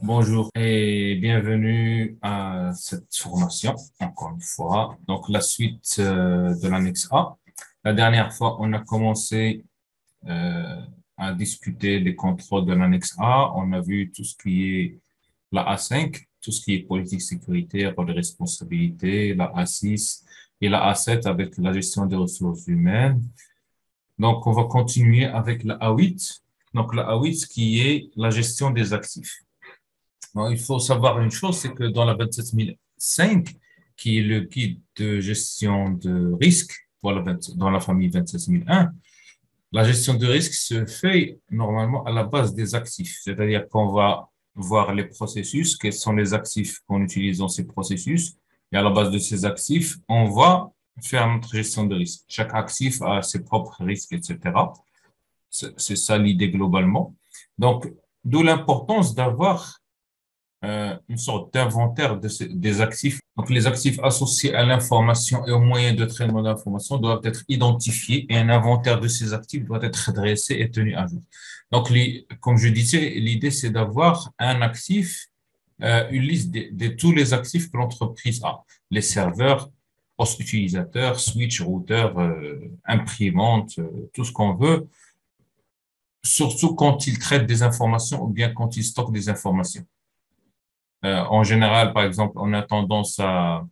Bonjour et bienvenue à cette formation, encore une fois. Donc, la suite de l'annexe A. La dernière fois, on a commencé euh, à discuter des contrôles de l'annexe A. On a vu tout ce qui est la A5, tout ce qui est politique sécurité, rôle de responsabilité, la A6 et la A7 avec la gestion des ressources humaines. Donc, on va continuer avec la A8. Donc, la A8 qui est la gestion des actifs. Bon, il faut savoir une chose, c'est que dans la 27005, qui est le guide de gestion de risque pour dans la famille 27001, la gestion de risque se fait normalement à la base des actifs. C'est-à-dire qu'on va voir les processus, quels sont les actifs qu'on utilise dans ces processus. Et à la base de ces actifs, on va faire notre gestion de risque. Chaque actif a ses propres risques, etc. C'est ça l'idée globalement. Donc, d'où l'importance d'avoir une sorte d'inventaire des actifs. Donc, les actifs associés à l'information et aux moyens de traitement d'information doivent être identifiés et un inventaire de ces actifs doit être dressé et tenu à jour. Donc, comme je disais, l'idée, c'est d'avoir un actif, une liste de tous les actifs que l'entreprise a. Les serveurs, postes utilisateurs, switch, routeurs, imprimantes, tout ce qu'on veut, surtout quand ils traitent des informations ou bien quand ils stockent des informations. En général, par exemple, on a tendance à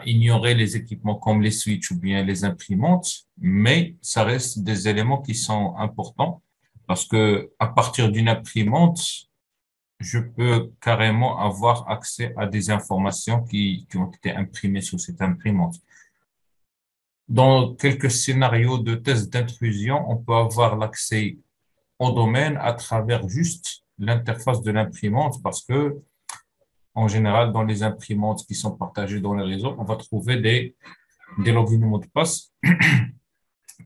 ignorer les équipements comme les switches ou bien les imprimantes, mais ça reste des éléments qui sont importants parce que à partir d'une imprimante, je peux carrément avoir accès à des informations qui ont été imprimées sur cette imprimante. Dans quelques scénarios de tests d'intrusion, on peut avoir l'accès au domaine à travers juste l'interface de l'imprimante parce que en général, dans les imprimantes qui sont partagées dans les réseaux, on va trouver des logins mots de passe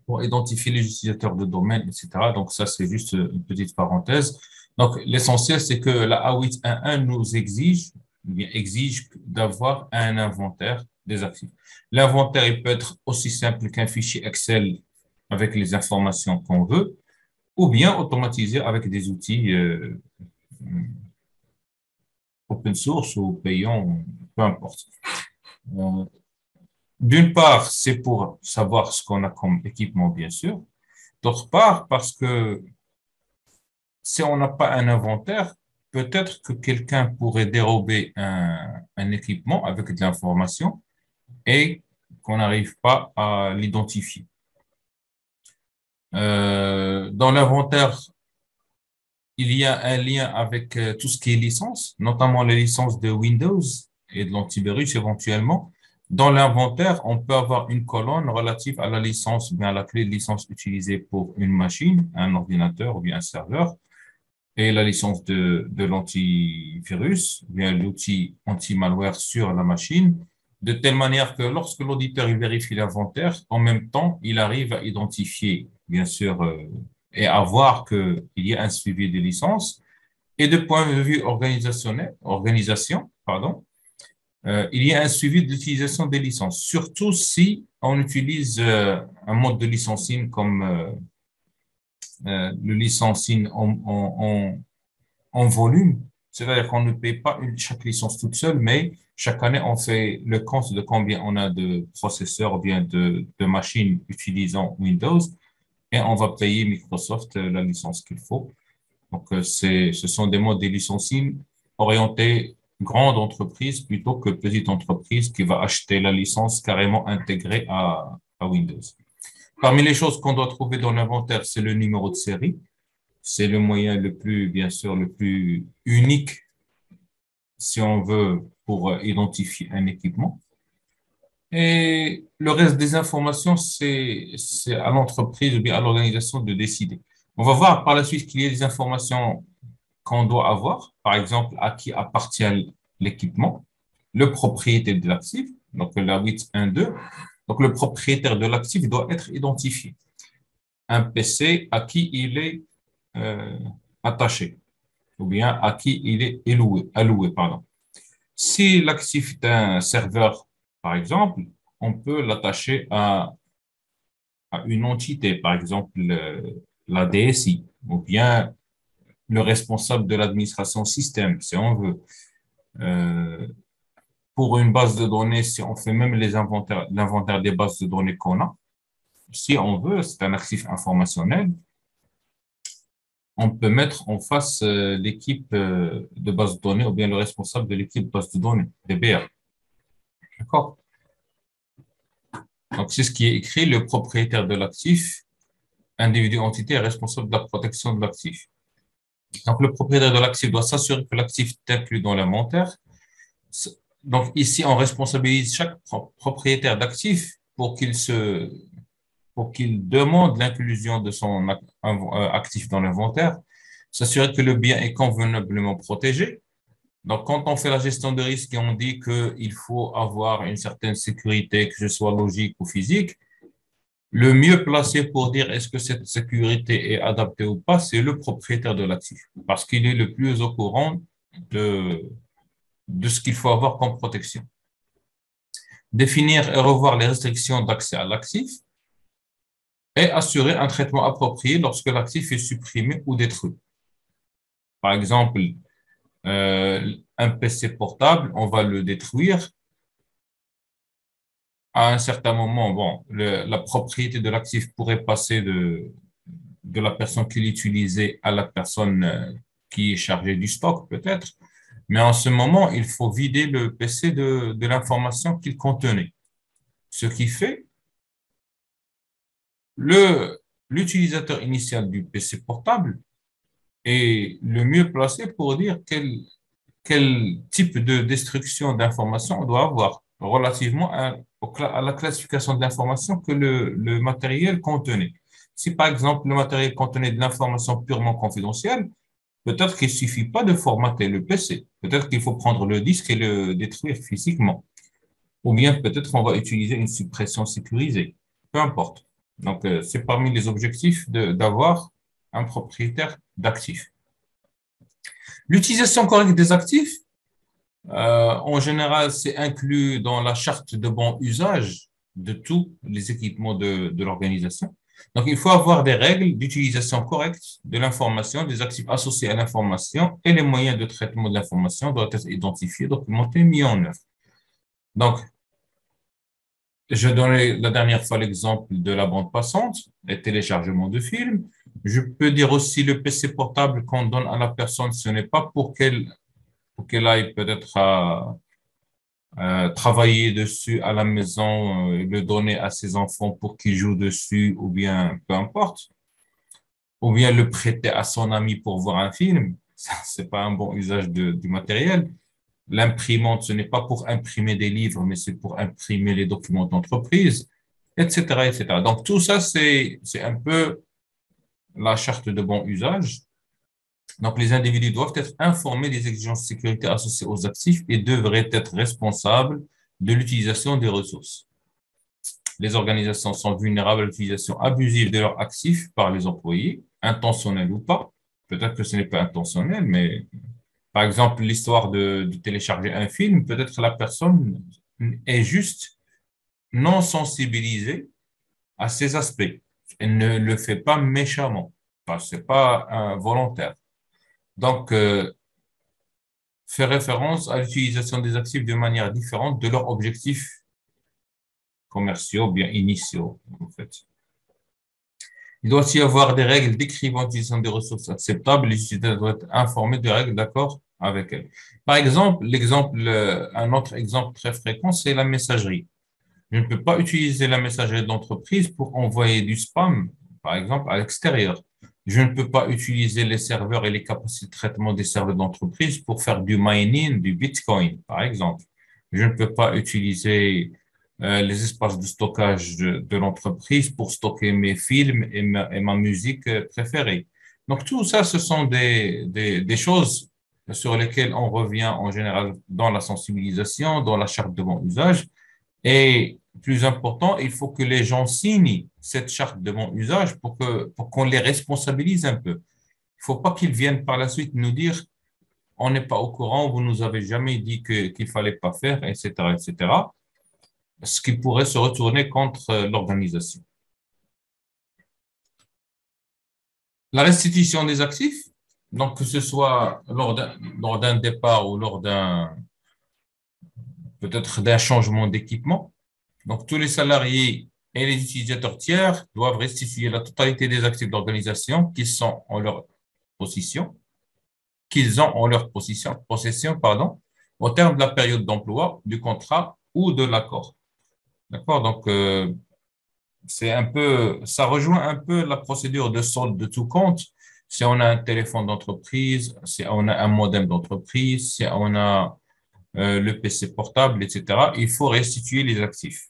pour identifier les utilisateurs de domaine, etc. Donc, ça, c'est juste une petite parenthèse. Donc, l'essentiel, c'est que la A811 nous exige, ou bien exige d'avoir un inventaire des actifs. L'inventaire, il peut être aussi simple qu'un fichier Excel avec les informations qu'on veut, ou bien automatisé avec des outils open source ou payants, peu importe. Euh, D'une part, c'est pour savoir ce qu'on a comme équipement, bien sûr. D'autre part, parce que si on n'a pas un inventaire, peut-être que quelqu'un pourrait dérober un équipement avec de l'information et qu'on n'arrive pas à l'identifier. Dans l'inventaire, il y a un lien avec tout ce qui est licence, notamment les licences de Windows et de l'antivirus éventuellement. Dans l'inventaire, on peut avoir une colonne relative à la licence, ou bien à la clé de licence utilisée pour une machine, un ordinateur ou bien un serveur, et la licence de l'antivirus, ou bien l'outil anti-malware sur la machine, de telle manière que lorsque l'auditeur il vérifie l'inventaire, en même temps, il arrive à identifier, bien sûr, et à voir qu'il y a un suivi des licences. Et de point de vue organisation, pardon, il y a un suivi de l'utilisation des licences, surtout si on utilise un mode de licensing comme le licensing en volume, c'est-à-dire qu'on ne paye pas chaque licence toute seule, mais chaque année, on fait le compte de combien on a de processeurs ou bien de machines utilisant Windows et on va payer Microsoft la licence qu'il faut. Donc, ce sont des modes de licensing orientés grande entreprise plutôt que petite entreprise qui va acheter la licence carrément intégrée à Windows. Parmi les choses qu'on doit trouver dans l'inventaire, c'est le numéro de série. C'est le moyen le plus, bien sûr, le plus unique si on veut pour identifier un équipement. Et le reste des informations, c'est à l'entreprise ou bien à l'organisation de décider. On va voir par la suite qu'il y a des informations qu'on doit avoir, par exemple, à qui appartient l'équipement, le propriétaire de l'actif, donc la 812. Donc, le propriétaire de l'actif doit être identifié. Un PC à qui il est euh, attaché, ou bien à qui il est alloué, pardon. Si l'actif est un serveur, par exemple, on peut l'attacher à une entité, par exemple la DSI, ou bien le responsable de l'administration système, si on veut. Euh, pour une base de données, si on fait même l'inventaire des bases de données qu'on a, si on veut, c'est un actif informationnel, on peut mettre en face l'équipe de base de données ou bien le responsable de l'équipe de base de données, DBA. D'accord? Donc, c'est ce qui est écrit, le propriétaire de l'actif, individu, entité, est responsable de la protection de l'actif. Donc, le propriétaire de l'actif doit s'assurer que l'actif est inclus dans l'inventaire. Donc, ici, on responsabilise chaque propriétaire d'actif pour qu'il demande l'inclusion de son actif dans l'inventaire, s'assurer que le bien est convenablement protégé. Donc, quand on fait la gestion de risque et on dit qu'il faut avoir une certaine sécurité, que ce soit logique ou physique, le mieux placé pour dire est-ce que cette sécurité est adaptée ou pas, c'est le propriétaire de l'actif, parce qu'il est le plus au courant de ce qu'il faut avoir comme protection. Définir et revoir les restrictions d'accès à l'actif et assurer un traitement approprié lorsque l'actif est supprimé ou détruit. Par exemple, un PC portable, on va le détruire. À un certain moment, bon, la propriété de l'actif pourrait passer de la personne qui l'utilisait à la personne qui est chargée du stock, peut-être. Mais en ce moment, il faut vider le PC de l'information qu'il contenait. Ce qui fait l'utilisateur initial du PC portable est le mieux placé pour dire quel type de destruction d'information on doit avoir relativement à la classification de l'information que le matériel contenait. Si par exemple le matériel contenait de l'information purement confidentielle, peut-être qu'il ne suffit pas de formater le PC. Peut-être qu'il faut prendre le disque et le détruire physiquement. Ou bien peut-être on va utiliser une suppression sécurisée. Peu importe. Donc, c'est parmi les objectifs d'avoir un propriétaire d'actifs. L'utilisation correcte des actifs, en général, c'est inclus dans la charte de bon usage de tous les équipements de l'organisation. Donc, il faut avoir des règles d'utilisation correcte de l'information, des actifs associés à l'information et les moyens de traitement de l'information doivent être identifiés, documentés, mis en œuvre. Donc, je donnais la dernière fois l'exemple de la bande passante, les téléchargements de films. Je peux dire aussi le PC portable qu'on donne à la personne, ce n'est pas pour qu'elle aille peut-être travailler dessus à la maison, le donner à ses enfants pour qu'ils jouent dessus, ou bien peu importe, ou bien le prêter à son ami pour voir un film. Ça, c'est pas un bon usage du matériel. L'imprimante, ce n'est pas pour imprimer des livres, mais c'est pour imprimer les documents d'entreprise, etc., etc. Donc, tout ça, c'est un peu la charte de bon usage. Donc, les individus doivent être informés des exigences de sécurité associées aux actifs et devraient être responsables de l'utilisation des ressources. Les organisations sont vulnérables à l'utilisation abusive de leurs actifs par les employés, intentionnels ou pas. Peut-être que ce n'est pas intentionnel, mais par exemple, l'histoire de télécharger un film, peut-être que la personne est juste non sensibilisée à ces aspects. Elle ne le fait pas méchamment, parce que ce n'est pas volontaire. Donc, fait référence à l'utilisation des actifs de manière différente de leurs objectifs commerciaux, bien initiaux, en fait. Il doit y avoir des règles décrivant l'utilisation des ressources acceptables. Les utilisateurs doivent être informés des règles d'accord avec elles. Par exemple, un autre exemple très fréquent, c'est la messagerie. Je ne peux pas utiliser la messagerie d'entreprise pour envoyer du spam, par exemple, à l'extérieur. Je ne peux pas utiliser les serveurs et les capacités de traitement des serveurs d'entreprise pour faire du mining, du Bitcoin, par exemple. Je ne peux pas utiliser les espaces de stockage de l'entreprise pour stocker mes films et ma musique préférée. Donc, tout ça, ce sont des choses sur lesquelles on revient en général dans la sensibilisation, dans la charte de bon usage. Et plus important, il faut que les gens signent cette charte de bon usage pour qu'on les responsabilise un peu. Il ne faut pas qu'ils viennent par la suite nous dire on n'est pas au courant, vous nous avez jamais dit qu'il fallait pas faire, etc., etc., ce qui pourrait se retourner contre l'organisation. La restitution des actifs, Donc, que ce soit lors d'un départ ou lors peut-être d'un changement d'équipement. Donc, tous les salariés et les utilisateurs tiers doivent restituer la totalité des actifs de l'organisation possession, qu'ils ont en leur possession, pardon, au terme de la période d'emploi, du contrat ou de l'accord. D'accord? Donc, ça rejoint un peu la procédure de solde de tout compte. Si on a un téléphone d'entreprise, si on a un modem d'entreprise, si on a le PC portable, etc., il faut restituer les actifs.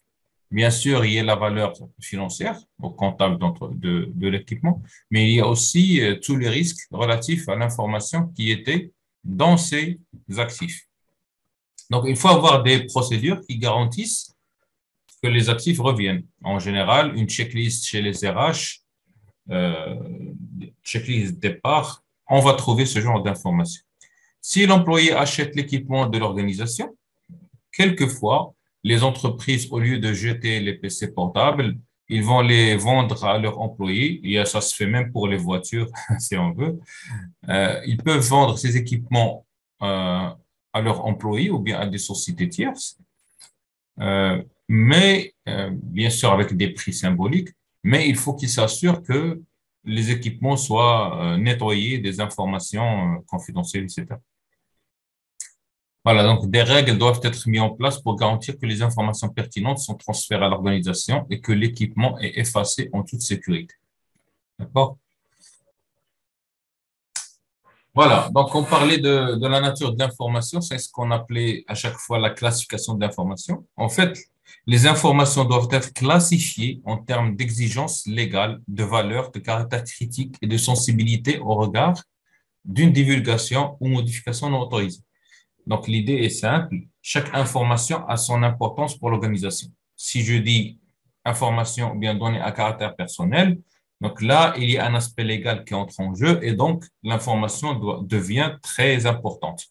Bien sûr, il y a la valeur financière au comptable de l'équipement, mais il y a aussi tous les risques relatifs à l'information qui était dans ces actifs. Donc, il faut avoir des procédures qui garantissent que les actifs reviennent. En général, une checklist chez les RH, euh, checklist départ, on va trouver ce genre d'informations. Si l'employé achète l'équipement de l'organisation, quelquefois, les entreprises, au lieu de jeter les PC portables, ils vont les vendre à leurs employés. Et ça se fait même pour les voitures, si on veut. Ils peuvent vendre ces équipements à leurs employés ou bien à des sociétés tierces, mais bien sûr avec des prix symboliques. Mais il faut qu'ils s'assurent que les équipements soient nettoyés des informations confidentielles, etc. Voilà, donc des règles doivent être mises en place pour garantir que les informations pertinentes sont transférées à l'organisation et que l'équipement est effacé en toute sécurité. D'accord? Voilà, donc on parlait de la nature de l'information, c'est ce qu'on appelait à chaque fois la classification de l'information. En fait, les informations doivent être classifiées en termes d'exigences légales, de valeur, de caractère critique et de sensibilité au regard d'une divulgation ou modification non autorisée. Donc, l'idée est simple. Chaque information a son importance pour l'organisation. Si je dis information ou bien donnée à caractère personnel, donc là, il y a un aspect légal qui entre en jeu et donc l'information devient très importante.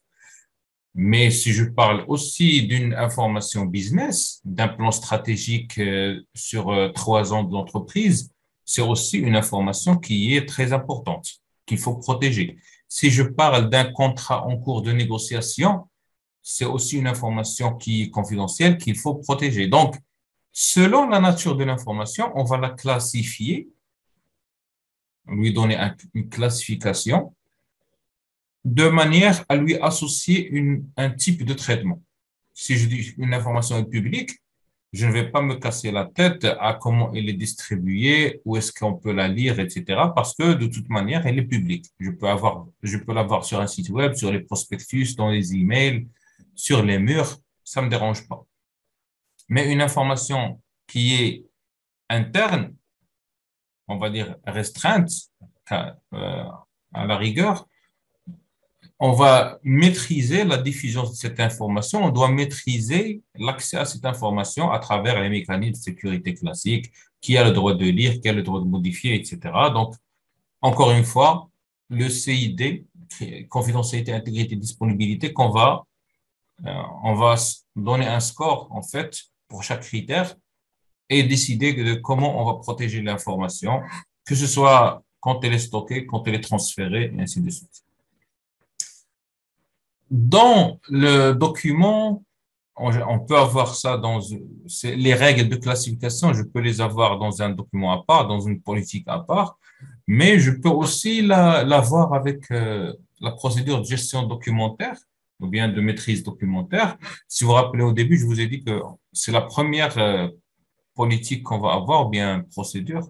Mais si je parle aussi d'une information business, d'un plan stratégique sur 3 ans de l'entreprise, c'est aussi une information qui est très importante, qu'il faut protéger. Si je parle d'un contrat en cours de négociation, c'est aussi une information qui est confidentielle qu'il faut protéger. Donc, selon la nature de l'information, on va la classifier, lui donner une classification de manière à lui associer un type de traitement. Si je dis une information est publique, je ne vais pas me casser la tête à comment elle est distribuée, où est-ce qu'on peut la lire, etc. Parce que de toute manière, elle est publique. Je peux l'avoir sur un site web, sur les prospectus, dans les emails, sur les murs, ça ne me dérange pas. Mais une information qui est interne, on va dire restreinte, à la rigueur, on va maîtriser la diffusion de cette information, on doit maîtriser l'accès à cette information à travers les mécanismes de sécurité classiques, qui a le droit de lire, qui a le droit de modifier, etc. Donc, encore une fois, le CID, confidentialité, intégrité, disponibilité, on va donner un score, en fait, pour chaque critère et décider de comment on va protéger l'information, que ce soit quand elle est stockée, quand elle est transférée, et ainsi de suite. Dans le document, on peut avoir ça les règles de classification, je peux les avoir dans un document à part, dans une politique à part, mais je peux aussi l'avoir avec la procédure de gestion documentaire ou bien de maîtrise documentaire. Si vous vous rappelez au début, je vous ai dit que c'est la première politique qu'on va avoir, ou bien procédure.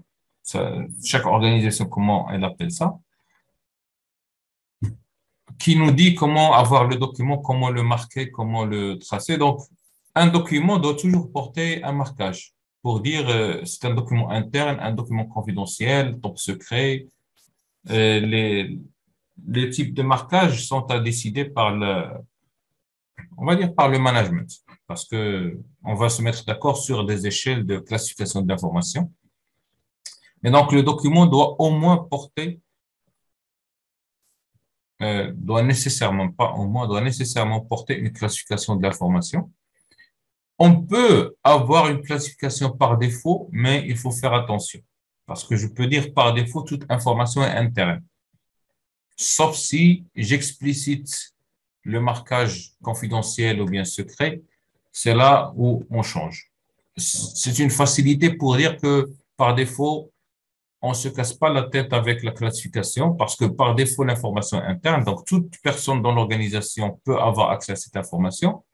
Chaque organisation, comment elle appelle ça, qui nous dit comment avoir le document, comment le marquer, comment le tracer. Donc, un document doit toujours porter un marquage pour dire c'est un document interne, un document confidentiel, top secret. Euh, les, les types de marquage sont à décider on va dire par le management, parce que on va se mettre d'accord sur des échelles de classification de l'information. Et donc, le document doit au moins porter doit nécessairement, pas au moins, doit nécessairement porter une classification de l'information. On peut avoir une classification par défaut, mais il faut faire attention. Parce que je peux dire par défaut, toute information est interne. sauf si j'explicite le marquage confidentiel ou bien secret, c'est là où on change. C'est une facilité pour dire que par défaut, on ne se casse pas la tête avec la classification parce que par défaut, l'information est interne, donc toute personne dans l'organisation peut avoir accès à cette information.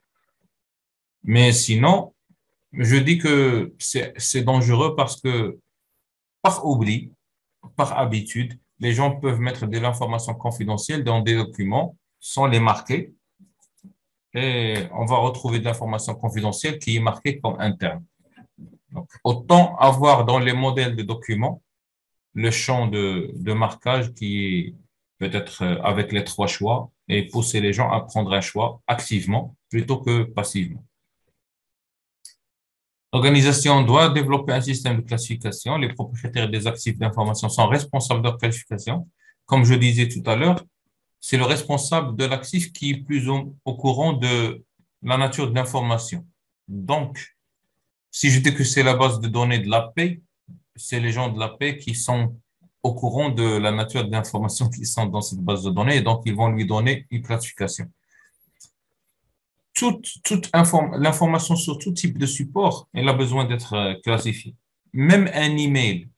Mais sinon, je dis que c'est dangereux parce que par oubli, par habitude, les gens peuvent mettre de l'information confidentielle dans des documents sans les marquer et on va retrouver de l'information confidentielle qui est marquée comme interne. Donc, autant avoir dans les modèles de documents le champ de marquage qui est peut-être avec les trois choix et pousser les gens à prendre un choix activement plutôt que passivement. L'organisation doit développer un système de classification. Les propriétaires des actifs d'information sont responsables de leur classification. Comme je disais tout à l'heure, c'est le responsable de l'actif qui est plus au courant de la nature de l'information. Donc, si je dis que c'est la base de données de la paix, c'est les gens de la paix qui sont au courant de la nature de l'information qui sont dans cette base de données et donc ils vont lui donner une classification. L'information sur tout type de support, elle a besoin d'être classifiée. Même un email,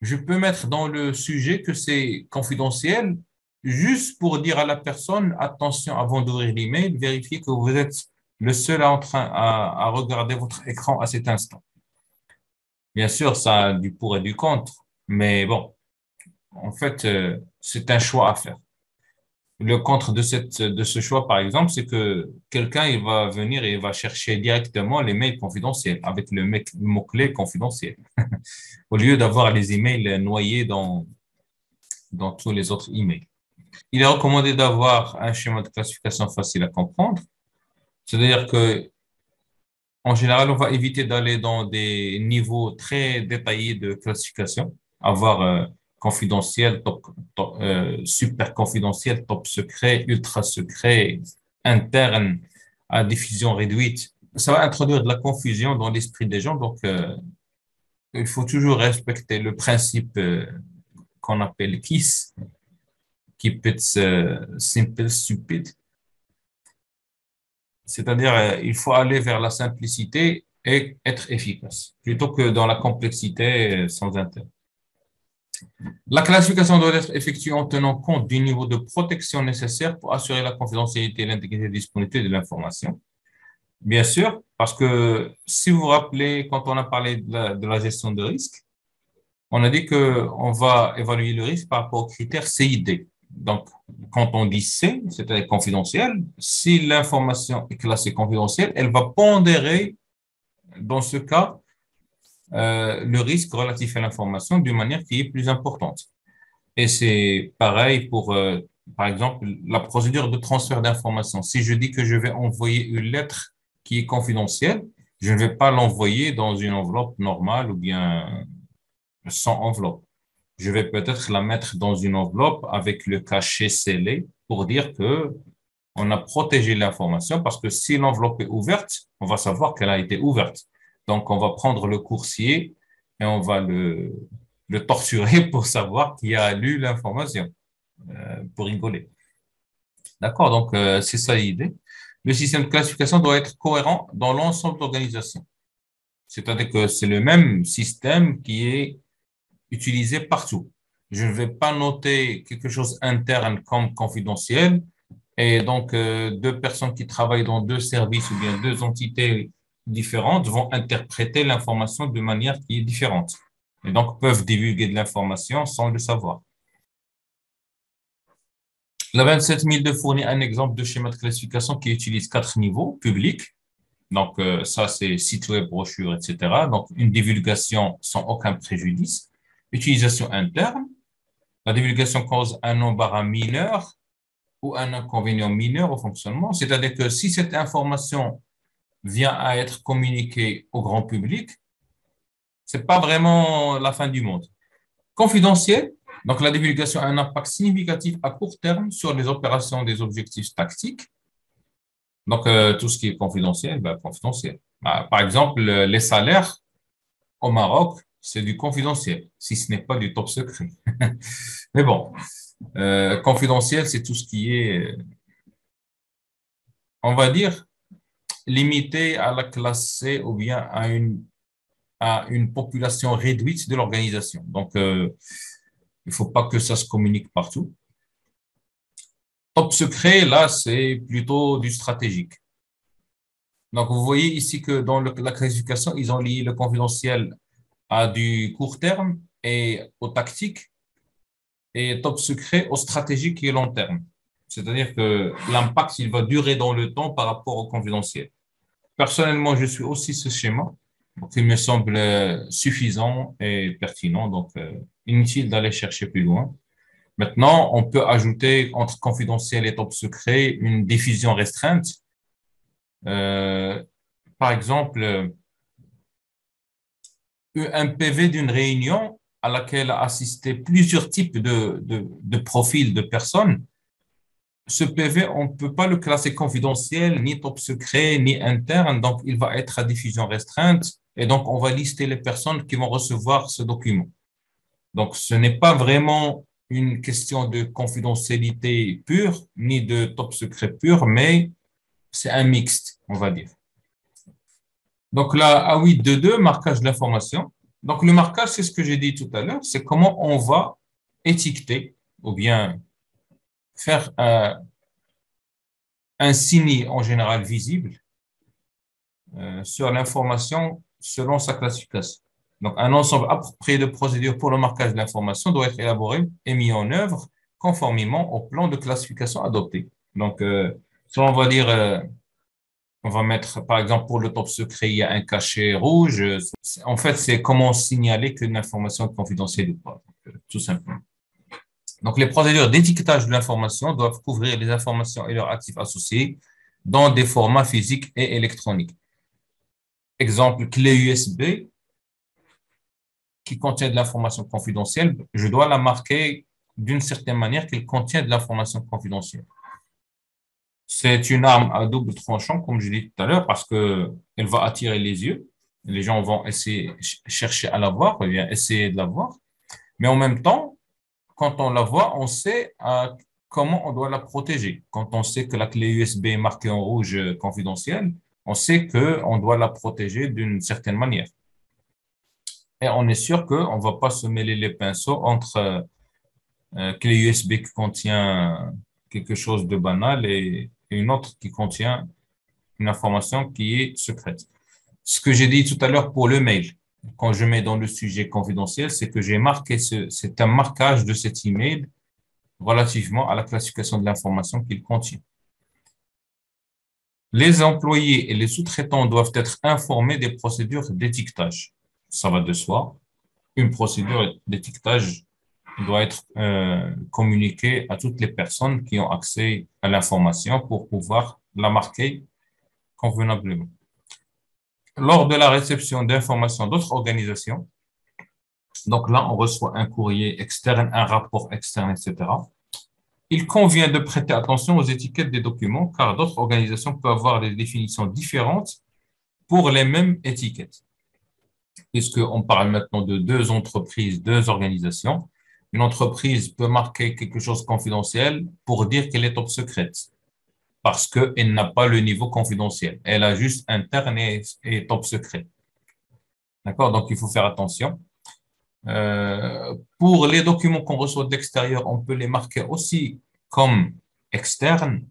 je peux mettre dans le sujet que c'est confidentiel juste pour dire à la personne, attention, avant d'ouvrir l'email, vérifiez que vous êtes le seul à regarder votre écran à cet instant. Bien sûr, ça a du pour et du contre, mais bon, en fait, c'est un choix à faire. Le contre de ce choix, par exemple, c'est que quelqu'un, il va venir et il va chercher directement les mails confidentiels avec le mot-clé confidentiel, au lieu d'avoir les emails noyés dans tous les autres emails. Il est recommandé d'avoir un schéma de classification facile à comprendre. C'est-à-dire que, en général, on va éviter d'aller dans des niveaux très détaillés de classification, avoir confidentiel, super confidentiel, top secret, ultra secret, interne, à diffusion réduite. Ça va introduire de la confusion dans l'esprit des gens. Donc, il faut toujours respecter le principe qu'on appelle KISS, Keep it simple, stupid. C'est-à-dire, il faut aller vers la simplicité et être efficace, plutôt que dans la complexité sans intérêt. La classification doit être effectuée en tenant compte du niveau de protection nécessaire pour assurer la confidentialité et l'intégrité et la disponibilité de l'information. Bien sûr, parce que si vous vous rappelez, quand on a parlé de la gestion de risque, on a dit qu'on va évaluer le risque par rapport aux critères CID. Donc, quand on dit C, c'est-à-dire confidentiel, si l'information est classée confidentielle, elle va pondérer, dans ce cas, le risque relatif à l'information d'une manière qui est plus importante. Et c'est pareil pour, par exemple, la procédure de transfert d'information. Si je dis que je vais envoyer une lettre qui est confidentielle, je ne vais pas l'envoyer dans une enveloppe normale ou bien sans enveloppe. Je vais peut-être la mettre dans une enveloppe avec le cachet scellé pour dire que on a protégé l'information parce que si l'enveloppe est ouverte, on va savoir qu'elle a été ouverte. Donc, on va prendre le coursier et on va le torturer pour savoir qui a lu l'information, pour rigoler. D'accord? Donc, c'est ça l'idée. Le système de classification doit être cohérent dans l'ensemble de l'organisation. C'est-à-dire que c'est le même système qui est utilisé partout. Je ne vais pas noter quelque chose interne comme confidentiel et donc deux personnes qui travaillent dans deux services ou bien deux entités différentes vont interpréter l'information de manière qui est différente et donc peuvent divulguer de l'information sans le savoir. La 27002 fournit un exemple de schéma de classification qui utilise 4 niveaux publics. Donc, ça, c'est site web, brochure, etc. Donc, une divulgation sans aucun préjudice. Utilisation interne. La divulgation cause un embarras mineur ou un inconvénient mineur au fonctionnement. C'est-à-dire que si cette information vient à être communiquée au grand public, c'est pas vraiment la fin du monde. Confidentiel. Donc, la divulgation a un impact significatif à court terme sur les opérations des objectifs tactiques. Donc, tout ce qui est confidentiel, ben, confidentiel. Par exemple, les salaires au Maroc, c'est du confidentiel, si ce n'est pas du top secret. Mais bon, Confidentiel, c'est tout ce qui est, on va dire, limité à la classe C ou bien à une population réduite de l'organisation. Donc, il ne faut pas que ça se communique partout. Top secret, là, c'est plutôt du stratégique. Donc, vous voyez ici que dans la classification, ils ont lié le confidentiel à du court terme et au tactique et top secret au stratégique et long terme. C'est-à-dire que l'impact, il va durer dans le temps par rapport au confidentiel. Personnellement, je suis aussi ce schéma. Donc, il me semble suffisant et pertinent. Donc, inutile d'aller chercher plus loin. Maintenant, on peut ajouter entre confidentiel et top secret une diffusion restreinte. Euh, Par exemple, un PV d'une réunion à laquelle assistaient plusieurs types de profils de personnes. Ce PV, on ne peut pas le classer confidentiel, ni top secret, ni interne, donc il va être à diffusion restreinte et donc on va lister les personnes qui vont recevoir ce document. Donc ce n'est pas vraiment une question de confidentialité pure, ni de top secret pur, mais c'est un mixte, on va dire. Donc là, A822, marquage de l'information. Donc le marquage, c'est ce que j'ai dit tout à l'heure, c'est comment on va étiqueter ou bien faire un signe en général visible sur l'information selon sa classification. Donc, un ensemble approprié de procédures pour le marquage de l'information doit être élaboré et mis en œuvre conformément au plan de classification adopté. Donc, si on va dire, on va mettre, par exemple, pour le top secret, il y a un cachet rouge. En fait, c'est comment signaler qu'une information est confidentielle ou pas, tout simplement. Donc, les procédures d'étiquetage de l'information doivent couvrir les informations et leurs actifs associés dans des formats physiques et électroniques. Exemple, clé USB qui contient de l'information confidentielle, je dois la marquer d'une certaine manière qu'elle contient de l'information confidentielle. C'est une arme à double tranchant, comme je dis tout à l'heure, parce qu'elle va attirer les yeux. Les gens vont essayer, chercher à la voir, ou bien essayer de la voir. Mais en même temps, quand on la voit, on sait comment on doit la protéger. Quand on sait que la clé USB est marquée en rouge confidentielle, on sait qu'on doit la protéger d'une certaine manière. Et on est sûr qu'on ne va pas se mêler les pinceaux entre clé USB qui contient quelque chose de banal et une autre qui contient une information qui est secrète. Ce que j'ai dit tout à l'heure pour le mail, quand je mets dans le sujet confidentiel, c'est que j'ai marqué, c'est un marquage de cet email relativement à la classification de l'information qu'il contient. Les employés et les sous-traitants doivent être informés des procédures d'étiquetage. Ça va de soi. Une procédure d'étiquetage doit être communiquée à toutes les personnes qui ont accès à l'information pour pouvoir la marquer convenablement. Lors de la réception d'informations d'autres organisations, donc là, on reçoit un courrier externe, un rapport externe, etc. Il convient de prêter attention aux étiquettes des documents, car d'autres organisations peuvent avoir des définitions différentes pour les mêmes étiquettes. Puisqu'on parle maintenant de deux entreprises, deux organisations, une entreprise peut marquer quelque chose de confidentiel pour dire qu'elle est top secrète, parce qu'elle n'a pas le niveau confidentiel. Elle a juste interne et top secret. D'accord? Donc, il faut faire attention. Pour les documents qu'on reçoit de l'extérieur, on peut les marquer aussi comme externes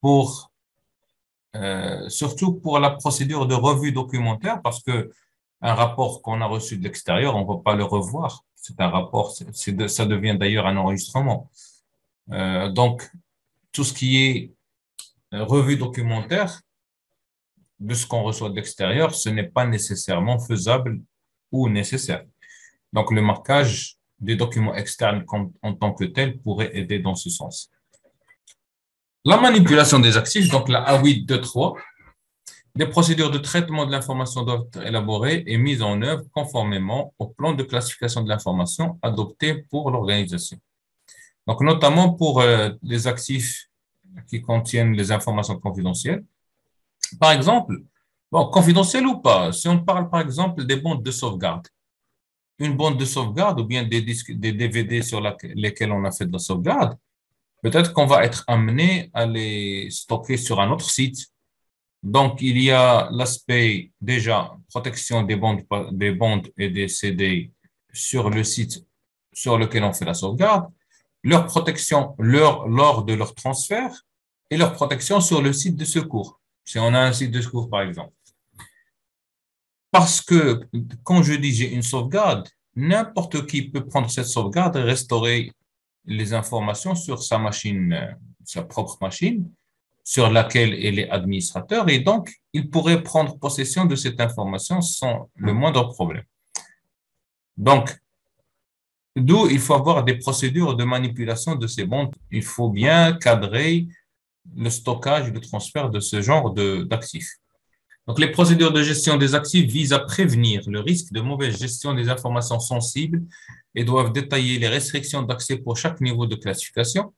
pour surtout pour la procédure de revue documentaire, parce que un rapport qu'on a reçu de l'extérieur, on ne va pas le revoir. C'est un rapport, ça devient d'ailleurs un enregistrement. Donc, tout ce qui est revue documentaire de ce qu'on reçoit de l'extérieur, ce n'est pas nécessairement faisable ou nécessaire. Donc, le marquage des documents externes en tant que tel pourrait aider dans ce sens. La manipulation des actifs, donc la A823, des procédures de traitement de l'information doivent être élaborées et mises en œuvre conformément au plan de classification de l'information adopté pour l'organisation. Donc, notamment pour les actifs qui contiennent les informations confidentielles. Par exemple, bon, confidentielles ou pas, si on parle par exemple des bons de sauvegarde, une bande de sauvegarde ou bien des disques, des DVD sur lesquels on a fait de la sauvegarde, peut-être qu'on va être amené à les stocker sur un autre site. Donc, il y a l'aspect déjà protection des bandes et des CD sur le site sur lequel on fait la sauvegarde, leur protection lors de leur transfert et leur protection sur le site de secours, si on a un site de secours par exemple. Parce que quand je dis j'ai une sauvegarde, n'importe qui peut prendre cette sauvegarde et restaurer les informations sur sa machine, sa propre machine, sur laquelle il est administrateur, et donc il pourrait prendre possession de cette information sans le moindre problème. Donc, d'où il faut avoir des procédures de manipulation de ces bandes. Il faut bien cadrer le stockage et le transfert de ce genre d'actifs. Donc, les procédures de gestion des actifs visent à prévenir le risque de mauvaise gestion des informations sensibles et doivent détailler les restrictions d'accès pour chaque niveau de classification.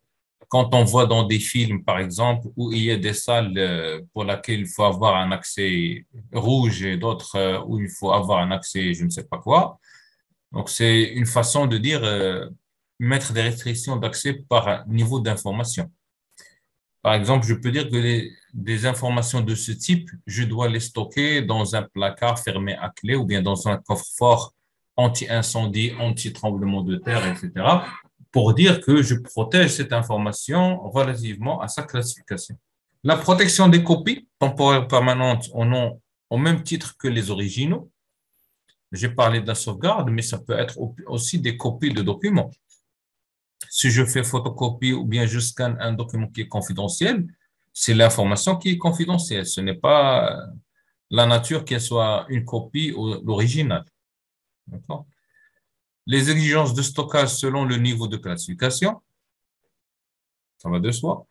Quand on voit dans des films, par exemple, où il y a des salles pour lesquelles il faut avoir un accès rouge et d'autres où il faut avoir un accès je ne sais pas quoi. Donc, c'est une façon de dire mettre des restrictions d'accès par niveau d'information. Par exemple, je peux dire que des informations de ce type, je dois les stocker dans un placard fermé à clé ou bien dans un coffre-fort anti-incendie, anti-tremblement de terre, etc., pour dire que je protège cette information relativement à sa classification. La protection des copies temporaires permanentes au même titre que les originaux. J'ai parlé de la sauvegarde, mais ça peut être aussi des copies de documents. Si je fais photocopie ou bien je scanne un document qui est confidentiel, c'est l'information qui est confidentielle. Ce n'est pas la nature qu'elle soit une copie ou l'original. Les exigences de stockage selon le niveau de classification, ça va de soi.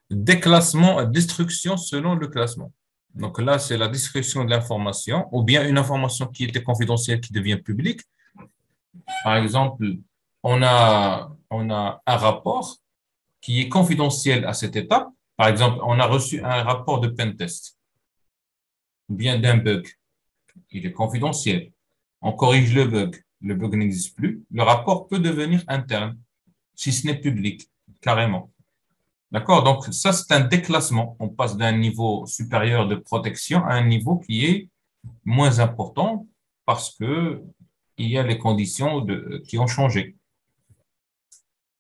Déclassement et destruction selon le classement. Donc là, c'est la destruction de l'information ou bien une information qui était confidentielle qui devient publique. Par exemple, on a un rapport qui est confidentiel à cette étape. Par exemple, on a reçu un rapport de pentest ou bien d'un bug. Il est confidentiel. On corrige le bug n'existe plus. Le rapport peut devenir interne si ce n'est public, carrément. D'accord? Donc, ça, c'est un déclassement. On passe d'un niveau supérieur de protection à un niveau qui est moins important parce que il y a les conditions qui ont changé.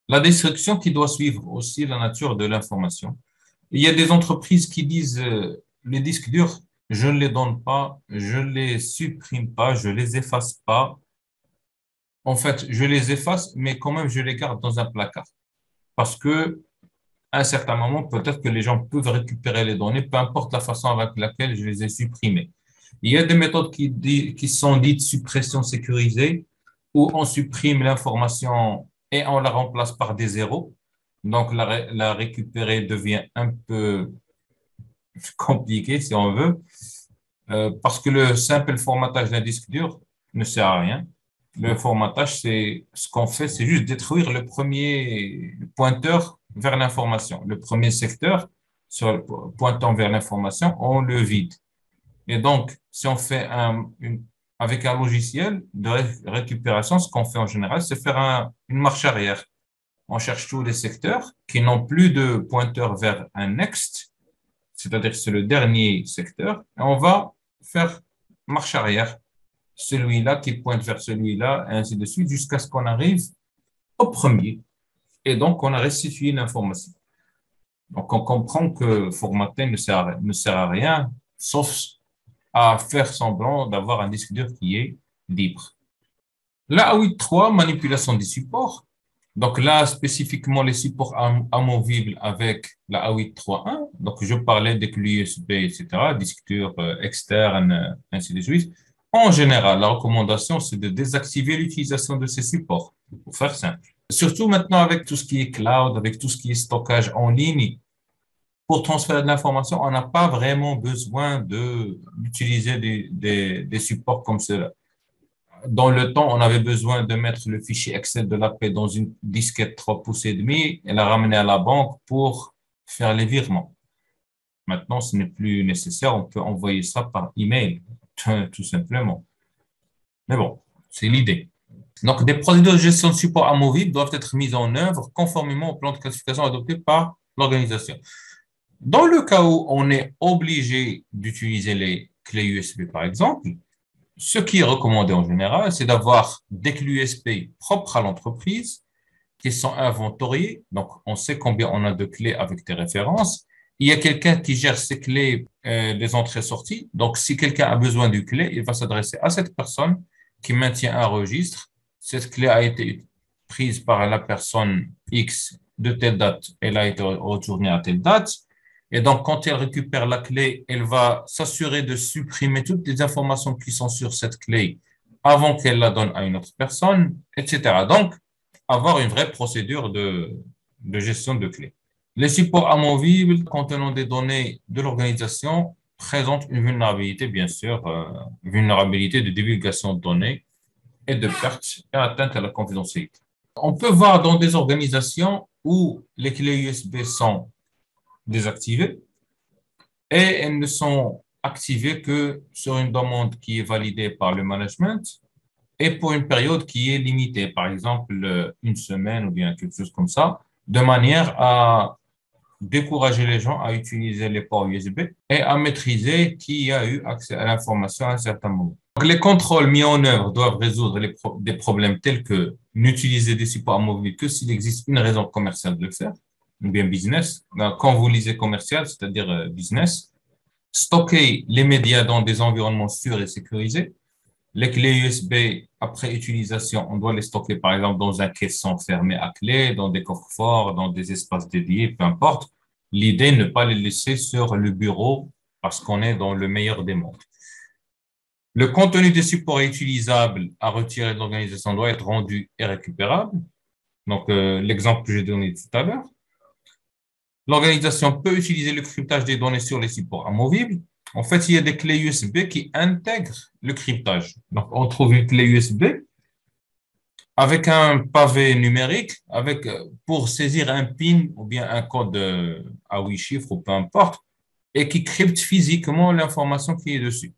La destruction qui doit suivre aussi la nature de l'information. Il y a des entreprises qui disent les disques durs, je ne les donne pas, je ne les supprime pas, je ne les efface pas. En fait, je les efface, mais quand même, je les garde dans un placard. Parce que à un certain moment, peut-être que les gens peuvent récupérer les données, peu importe la façon avec laquelle je les ai supprimées. Il y a des méthodes qui sont dites suppression sécurisée, où on supprime l'information et on la remplace par des zéros. Donc, la récupérer devient un peu compliqué, si on veut, parce que le simple formatage d'un disque dur ne sert à rien. Le formatage, c'est ce qu'on fait, c'est juste détruire le premier pointeur vers l'information. Le premier secteur pointant vers l'information, on le vide. Et donc, si on fait avec un logiciel de récupération, ce qu'on fait en général, c'est faire une marche arrière. On cherche tous les secteurs qui n'ont plus de pointeur vers un next, c'est-à-dire que c'est le dernier secteur, et on va faire marche arrière, celui-là qui pointe vers celui-là, et ainsi de suite, jusqu'à ce qu'on arrive au premier. Et donc, on a restitué l'information. Donc, on comprend que formater ne sert à rien, sauf à faire semblant d'avoir un disque dur qui est libre. La A83, manipulation des supports. Donc là, spécifiquement, les supports amovibles avec la A831. Donc, je parlais des clés USB, etc., disque dur externe, ainsi de suite. En général, la recommandation, c'est de désactiver l'utilisation de ces supports, pour faire simple. Surtout maintenant avec tout ce qui est cloud, avec tout ce qui est stockage en ligne, pour transférer de l'information, on n'a pas vraiment besoin d'utiliser des supports comme cela. Dans le temps, on avait besoin de mettre le fichier Excel de la paix dans une disquette 3 pouces et demi et la ramener à la banque pour faire les virements. Maintenant, ce n'est plus nécessaire. On peut envoyer ça par email, tout simplement. Mais bon, c'est l'idée. Donc, des procédures de gestion de support amovible doivent être mises en œuvre conformément au plan de classification adopté par l'organisation. Dans le cas où on est obligé d'utiliser les clés USB, par exemple, ce qui est recommandé en général, c'est d'avoir des clés USB propres à l'entreprise qui sont inventoriées. Donc, on sait combien on a de clés avec des références. Il y a quelqu'un qui gère ces clés des entrées-sorties. Donc, si quelqu'un a besoin d'une clé, il va s'adresser à cette personne qui maintient un registre. Cette clé a été prise par la personne X de telle date, elle a été retournée à telle date. Et donc, quand elle récupère la clé, elle va s'assurer de supprimer toutes les informations qui sont sur cette clé avant qu'elle la donne à une autre personne, etc. Donc, avoir une vraie procédure de gestion de clés. Les supports amovibles contenant des données de l'organisation présentent une vulnérabilité, bien sûr, vulnérabilité de divulgation de données et de perte et atteinte à la confidentialité. On peut voir dans des organisations où les clés USB sont désactivées et elles ne sont activées que sur une demande qui est validée par le management et pour une période qui est limitée, par exemple une semaine ou bien quelque chose comme ça, de manière à décourager les gens à utiliser les ports USB et à maîtriser qui a eu accès à l'information à un certain moment. Donc, les contrôles mis en œuvre doivent résoudre des problèmes tels que n'utiliser des supports mobiles que s'il existe une raison commerciale de le faire, ou bien business. Donc, quand vous lisez commercial, c'est-à-dire business, stocker les médias dans des environnements sûrs et sécurisés. Les clés USB, après utilisation, on doit les stocker, par exemple, dans un caisson fermé à clé, dans des coffres forts, dans des espaces dédiés, peu importe. L'idée, ne pas les laisser sur le bureau parce qu'on est dans le meilleur des mondes. Le contenu des supports utilisables à retirer de l'organisation doit être rendu et récupérable. Donc, l'exemple que j'ai donné tout à l'heure. L'organisation peut utiliser le cryptage des données sur les supports amovibles. En fait, il y a des clés USB qui intègrent le cryptage. Donc, on trouve une clé USB avec un pavé numérique avec, pour saisir un PIN ou bien un code à 8 chiffres ou peu importe, et qui crypte physiquement l'information qui est dessus.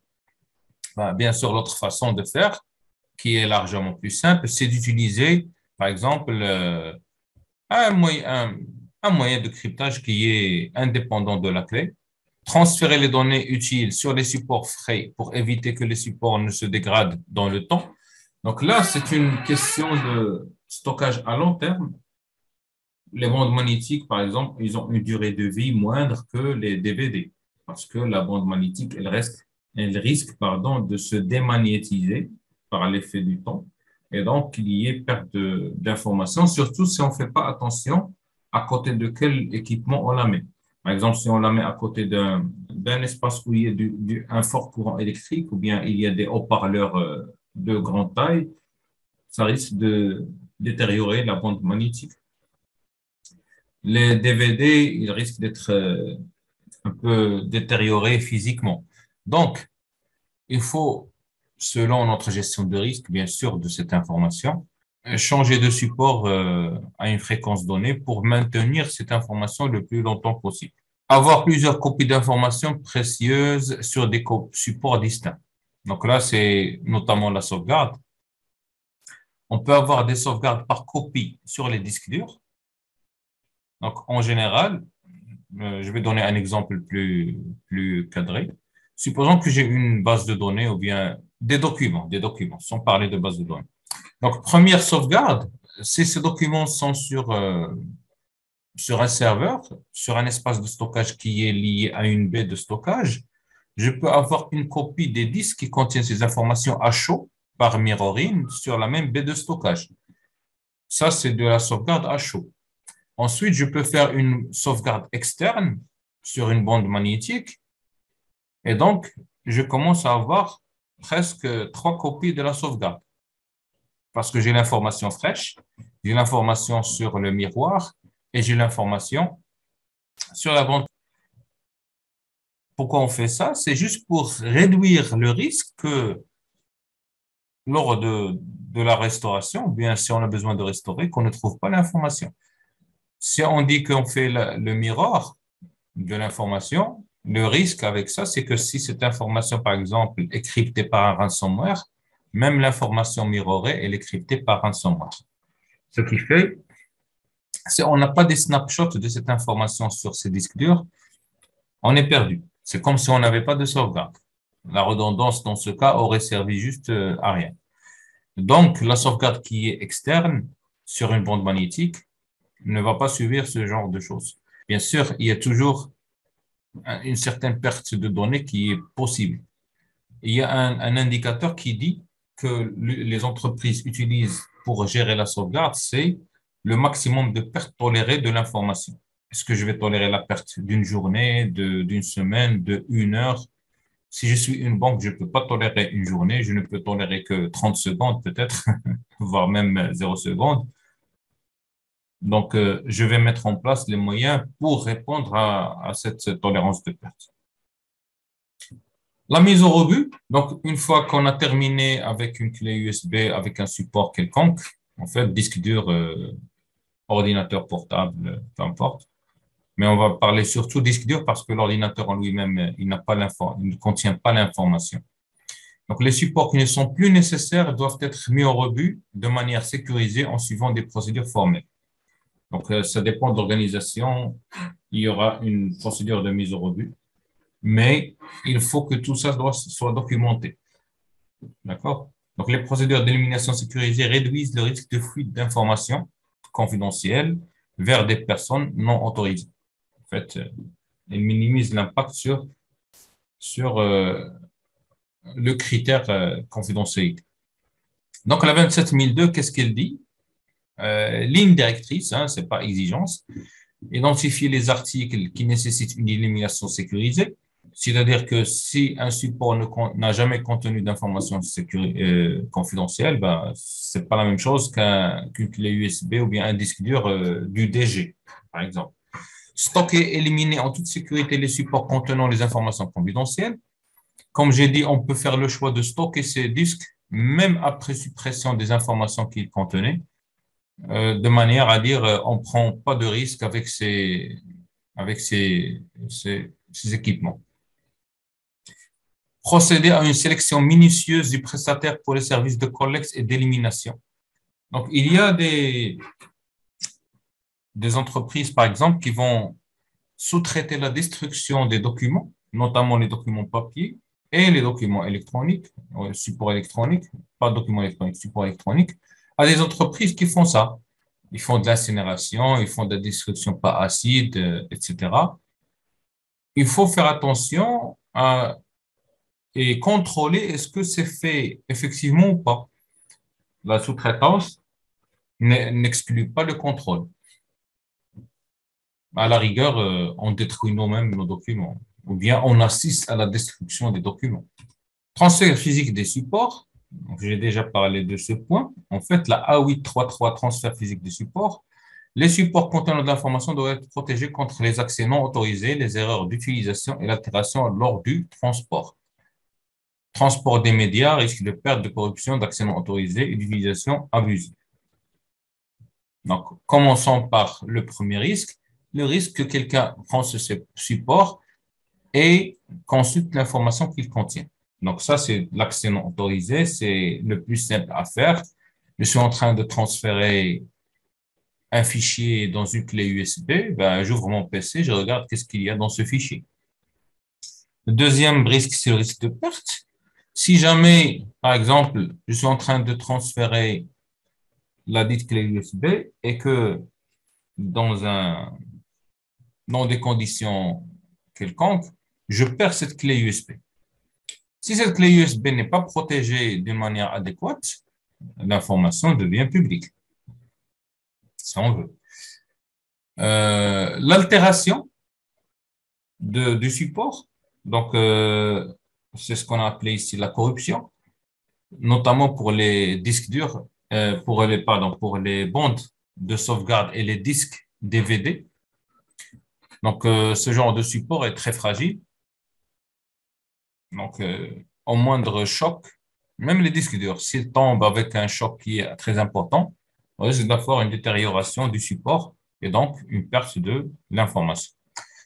Ben, bien sûr, l'autre façon de faire, qui est largement plus simple, c'est d'utiliser, par exemple, un moyen de cryptage qui est indépendant de la clé, transférer les données utiles sur les supports frais pour éviter que les supports ne se dégradent dans le temps. Donc là, c'est une question de stockage à long terme. Les bandes magnétiques, par exemple, ils ont une durée de vie moindre que les DVD parce que la bande magnétique, elle risque, de se démagnétiser par l'effet du temps. Et donc, il y ait perte d'informations, surtout si on ne fait pas attention à côté de quel équipement on la met. Par exemple, si on la met à côté d'un espace où il y a un fort courant électrique ou bien il y a des haut-parleurs de grande taille, ça risque de détériorer la bande magnétique. Les DVD, ils risquent d'être un peu détériorés physiquement. Donc, il faut, selon notre gestion de risque, bien sûr, de cette information, changer de support à une fréquence donnée pour maintenir cette information le plus longtemps possible. Avoir plusieurs copies d'informations précieuses sur des supports distincts. Donc là, c'est notamment la sauvegarde. On peut avoir des sauvegardes par copie sur les disques durs. Donc, en général, je vais donner un exemple plus cadré. Supposons que j'ai une base de données ou bien des documents, sans parler de base de données. Donc, première sauvegarde, si ces documents sont sur un serveur, sur un espace de stockage qui est lié à une baie de stockage, je peux avoir une copie des disques qui contiennent ces informations à chaud par mirroring sur la même baie de stockage. Ça, c'est de la sauvegarde à chaud. Ensuite, je peux faire une sauvegarde externe sur une bande magnétique. Et donc, je commence à avoir presque 3 copies de la sauvegarde. Parce que j'ai l'information fraîche, j'ai l'information sur le miroir et j'ai l'information sur la bande. Pourquoi on fait ça? C'est juste pour réduire le risque que lors de la restauration, ou bien si on a besoin de restaurer, qu'on ne trouve pas l'information. Si on dit qu'on fait le miroir de l'information, le risque avec ça, c'est que si cette information, par exemple, est cryptée par un ransomware, Même l'information mirrorée, elle est cryptée par ransomware. Ce qui fait, si on n'a pas des snapshots de cette information sur ces disques durs, on est perdu. C'est comme si on n'avait pas de sauvegarde. La redondance, dans ce cas, aurait servi juste à rien. Donc, la sauvegarde qui est externe sur une bande magnétique ne va pas subir ce genre de choses. Bien sûr, il y a toujours une certaine perte de données qui est possible. Il y a un indicateur qui dit que les entreprises utilisent pour gérer la sauvegarde, c'est le maximum de perte tolérée de l'information. Est-ce que je vais tolérer la perte d'une journée, d'une semaine, d'une heure? Si je suis une banque, je ne peux pas tolérer une journée, je ne peux tolérer que 30 secondes peut-être, voire même 0 secondes. Donc, je vais mettre en place les moyens pour répondre à cette tolérance de perte. La mise au rebut, donc une fois qu'on a terminé avec une clé USB, avec un support quelconque, en fait, disque dur, ordinateur portable, peu importe, mais on va parler surtout disque dur parce que l'ordinateur en lui-même, il ne contient pas l'information. Donc, les supports qui ne sont plus nécessaires doivent être mis au rebut de manière sécurisée en suivant des procédures formelles. Donc, ça dépend de l'organisation. Il y aura une procédure de mise au rebut, mais il faut que tout ça soit documenté. D'accord? Donc, les procédures d'élimination sécurisée réduisent le risque de fuite d'informations confidentielles vers des personnes non autorisées. En fait, elles minimisent l'impact sur le critère confidentialité. Donc, la 27002, qu'est-ce qu'elle dit? Ligne directrice, hein, c'est pas exigence. Identifier les articles qui nécessitent une élimination sécurisée, c'est-à-dire que si un support n'a jamais contenu d'informations confidentielles, ben, c'est pas la même chose qu'une clé USB ou bien un disque dur du DG, par exemple. Stocker, éliminer en toute sécurité les supports contenant les informations confidentielles. Comme j'ai dit, on peut faire le choix de stocker ces disques même après suppression des informations qu'ils contenaient, de manière à dire on ne prend pas de risque avec ces équipements. Procéder à une sélection minutieuse du prestataire pour les services de collecte et d'élimination. Donc, il y a des entreprises, par exemple, qui vont sous-traiter la destruction des documents, notamment les documents papier et les documents électroniques, support électronique, pas documents électroniques, support électronique, à des entreprises qui font ça. Ils font de l'incinération, ils font de la destruction par acide, etc. Il faut faire attention et contrôler est-ce que c'est fait effectivement ou pas. La sous-traitance n'exclut pas le contrôle. À la rigueur, on détruit nous-mêmes nos documents ou bien on assiste à la destruction des documents. Transfert physique des supports. J'ai déjà parlé de ce point. En fait, la A833, transfert physique des supports. Les supports contenant de l'information doivent être protégés contre les accès non autorisés, les erreurs d'utilisation et l'altération lors du transport. Transport des médias, risque de perte, de corruption, d'accès non autorisé et d'utilisation abusive. Donc, commençons par le premier risque. Le risque que quelqu'un prend ce support et consulte l'information qu'il contient. Donc, ça, c'est l'accès non autorisé. C'est le plus simple à faire. Je suis en train de transférer un fichier dans une clé USB. Ben, j'ouvre mon PC, je regarde qu'est-ce qu'il y a dans ce fichier. Le deuxième risque, c'est le risque de perte. Si jamais, par exemple, je suis en train de transférer la dite clé USB et que dans des conditions quelconques, je perds cette clé USB. Si cette clé USB n'est pas protégée de manière adéquate, l'information devient publique, si on veut. L'altération du support, donc c'est ce qu'on a appelé ici la corruption, notamment pour les disques durs, pour les bandes de sauvegarde et les disques DVD. Donc, ce genre de support est très fragile. Donc, au moindre choc, même les disques durs, s'ils tombent avec un choc qui est très important, on risque d'avoir une détérioration du support et donc une perte de l'information.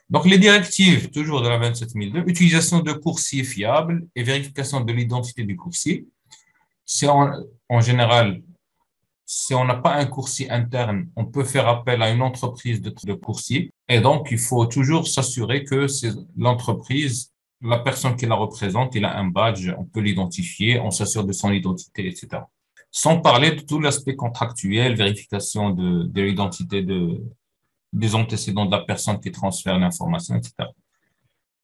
Donc, les directives, toujours de la 27002, utilisation de coursiers fiables et vérification de l'identité du coursier. Si en général, si on n'a pas un coursier interne, on peut faire appel à une entreprise de coursier. Et donc, il faut toujours s'assurer que c'est l'entreprise, la personne qui la représente, il a un badge, on peut l'identifier, on s'assure de son identité, etc. Sans parler de tout l'aspect contractuel, vérification de l'identité des antécédents de la personne qui transfère l'information, etc.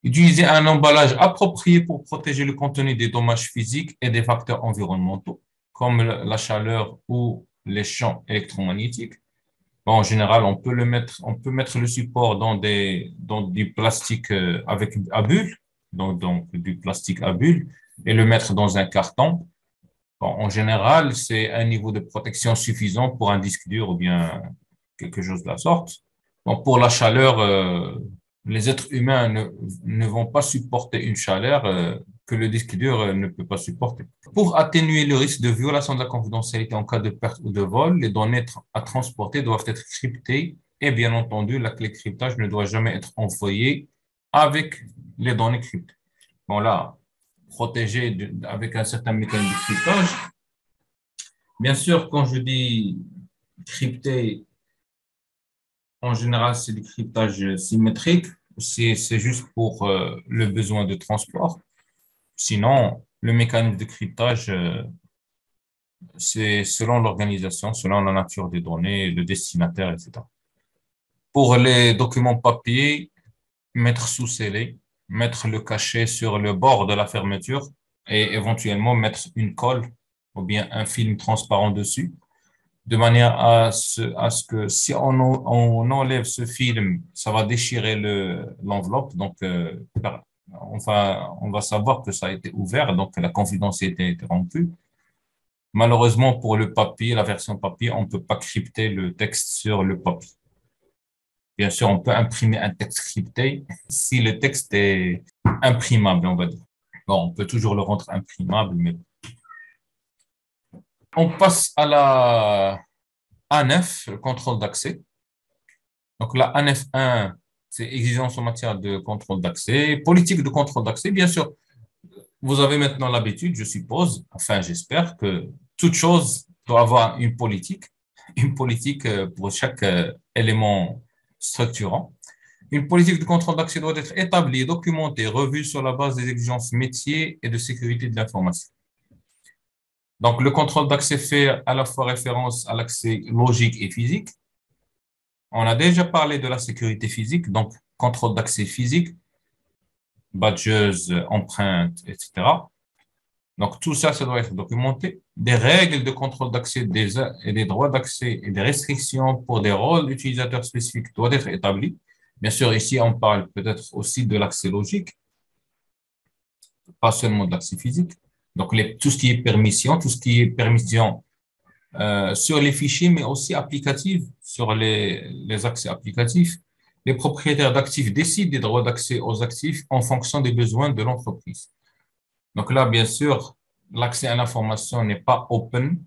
Utiliser un emballage approprié pour protéger le contenu des dommages physiques et des facteurs environnementaux, comme la chaleur ou les champs électromagnétiques. Bon, en général, on peut mettre le support dans du plastique avec à bulles, donc du plastique à bulles, et le mettre dans un carton. Bon, en général, c'est un niveau de protection suffisant pour un disque dur ou bien quelque chose de la sorte. Bon, pour la chaleur, les êtres humains ne vont pas supporter une chaleur que le disque dur ne peut pas supporter. Pour atténuer le risque de violation de la confidentialité en cas de perte ou de vol, les données à transporter doivent être cryptées et bien entendu, la clé de cryptage ne doit jamais être envoyée avec les données cryptées. Bon, là, protégé avec un certain mécanisme de cryptage. Bien sûr, quand je dis crypté, en général, c'est du cryptage symétrique. C'est juste pour le besoin de transport. Sinon, le mécanisme de cryptage, c'est selon l'organisation, selon la nature des données, le destinataire, etc. Pour les documents papier, mettre sous scellé, mettre le cachet sur le bord de la fermeture et éventuellement mettre une colle ou bien un film transparent dessus, de manière à ce que si on enlève ce film, ça va déchirer l'enveloppe, donc on va savoir que ça a été ouvert, donc la confidentialité a été rompue. Malheureusement, pour le papier, la version papier, on ne peut pas crypter le texte sur le papier. Bien sûr, on peut imprimer un texte crypté si le texte est imprimable, on va dire. Bon, on peut toujours le rendre imprimable, mais on passe à la A9, le contrôle d'accès. Donc la A9.1, c'est exigence en matière de contrôle d'accès, politique de contrôle d'accès. Bien sûr, vous avez maintenant l'habitude, je suppose, enfin j'espère que toute chose doit avoir une politique pour chaque élément structurant. Une politique de contrôle d'accès doit être établie, documentée, revue sur la base des exigences métiers et de sécurité de l'information. Donc, le contrôle d'accès fait à la fois référence à l'accès logique et physique. On a déjà parlé de la sécurité physique, donc contrôle d'accès physique, badges, empreintes, etc. Donc, tout ça, ça doit être documenté. Des règles de contrôle d'accès et des droits d'accès et des restrictions pour des rôles d'utilisateurs spécifiques doivent être établis. Bien sûr, ici, on parle peut-être aussi de l'accès logique, pas seulement de l'accès physique. Donc, tout ce qui est permission, tout ce qui est permission sur les fichiers, mais aussi applicatifs, sur les accès applicatifs. Les propriétaires d'actifs décident des droits d'accès aux actifs en fonction des besoins de l'entreprise. Donc là, bien sûr, l'accès à l'information n'est pas open.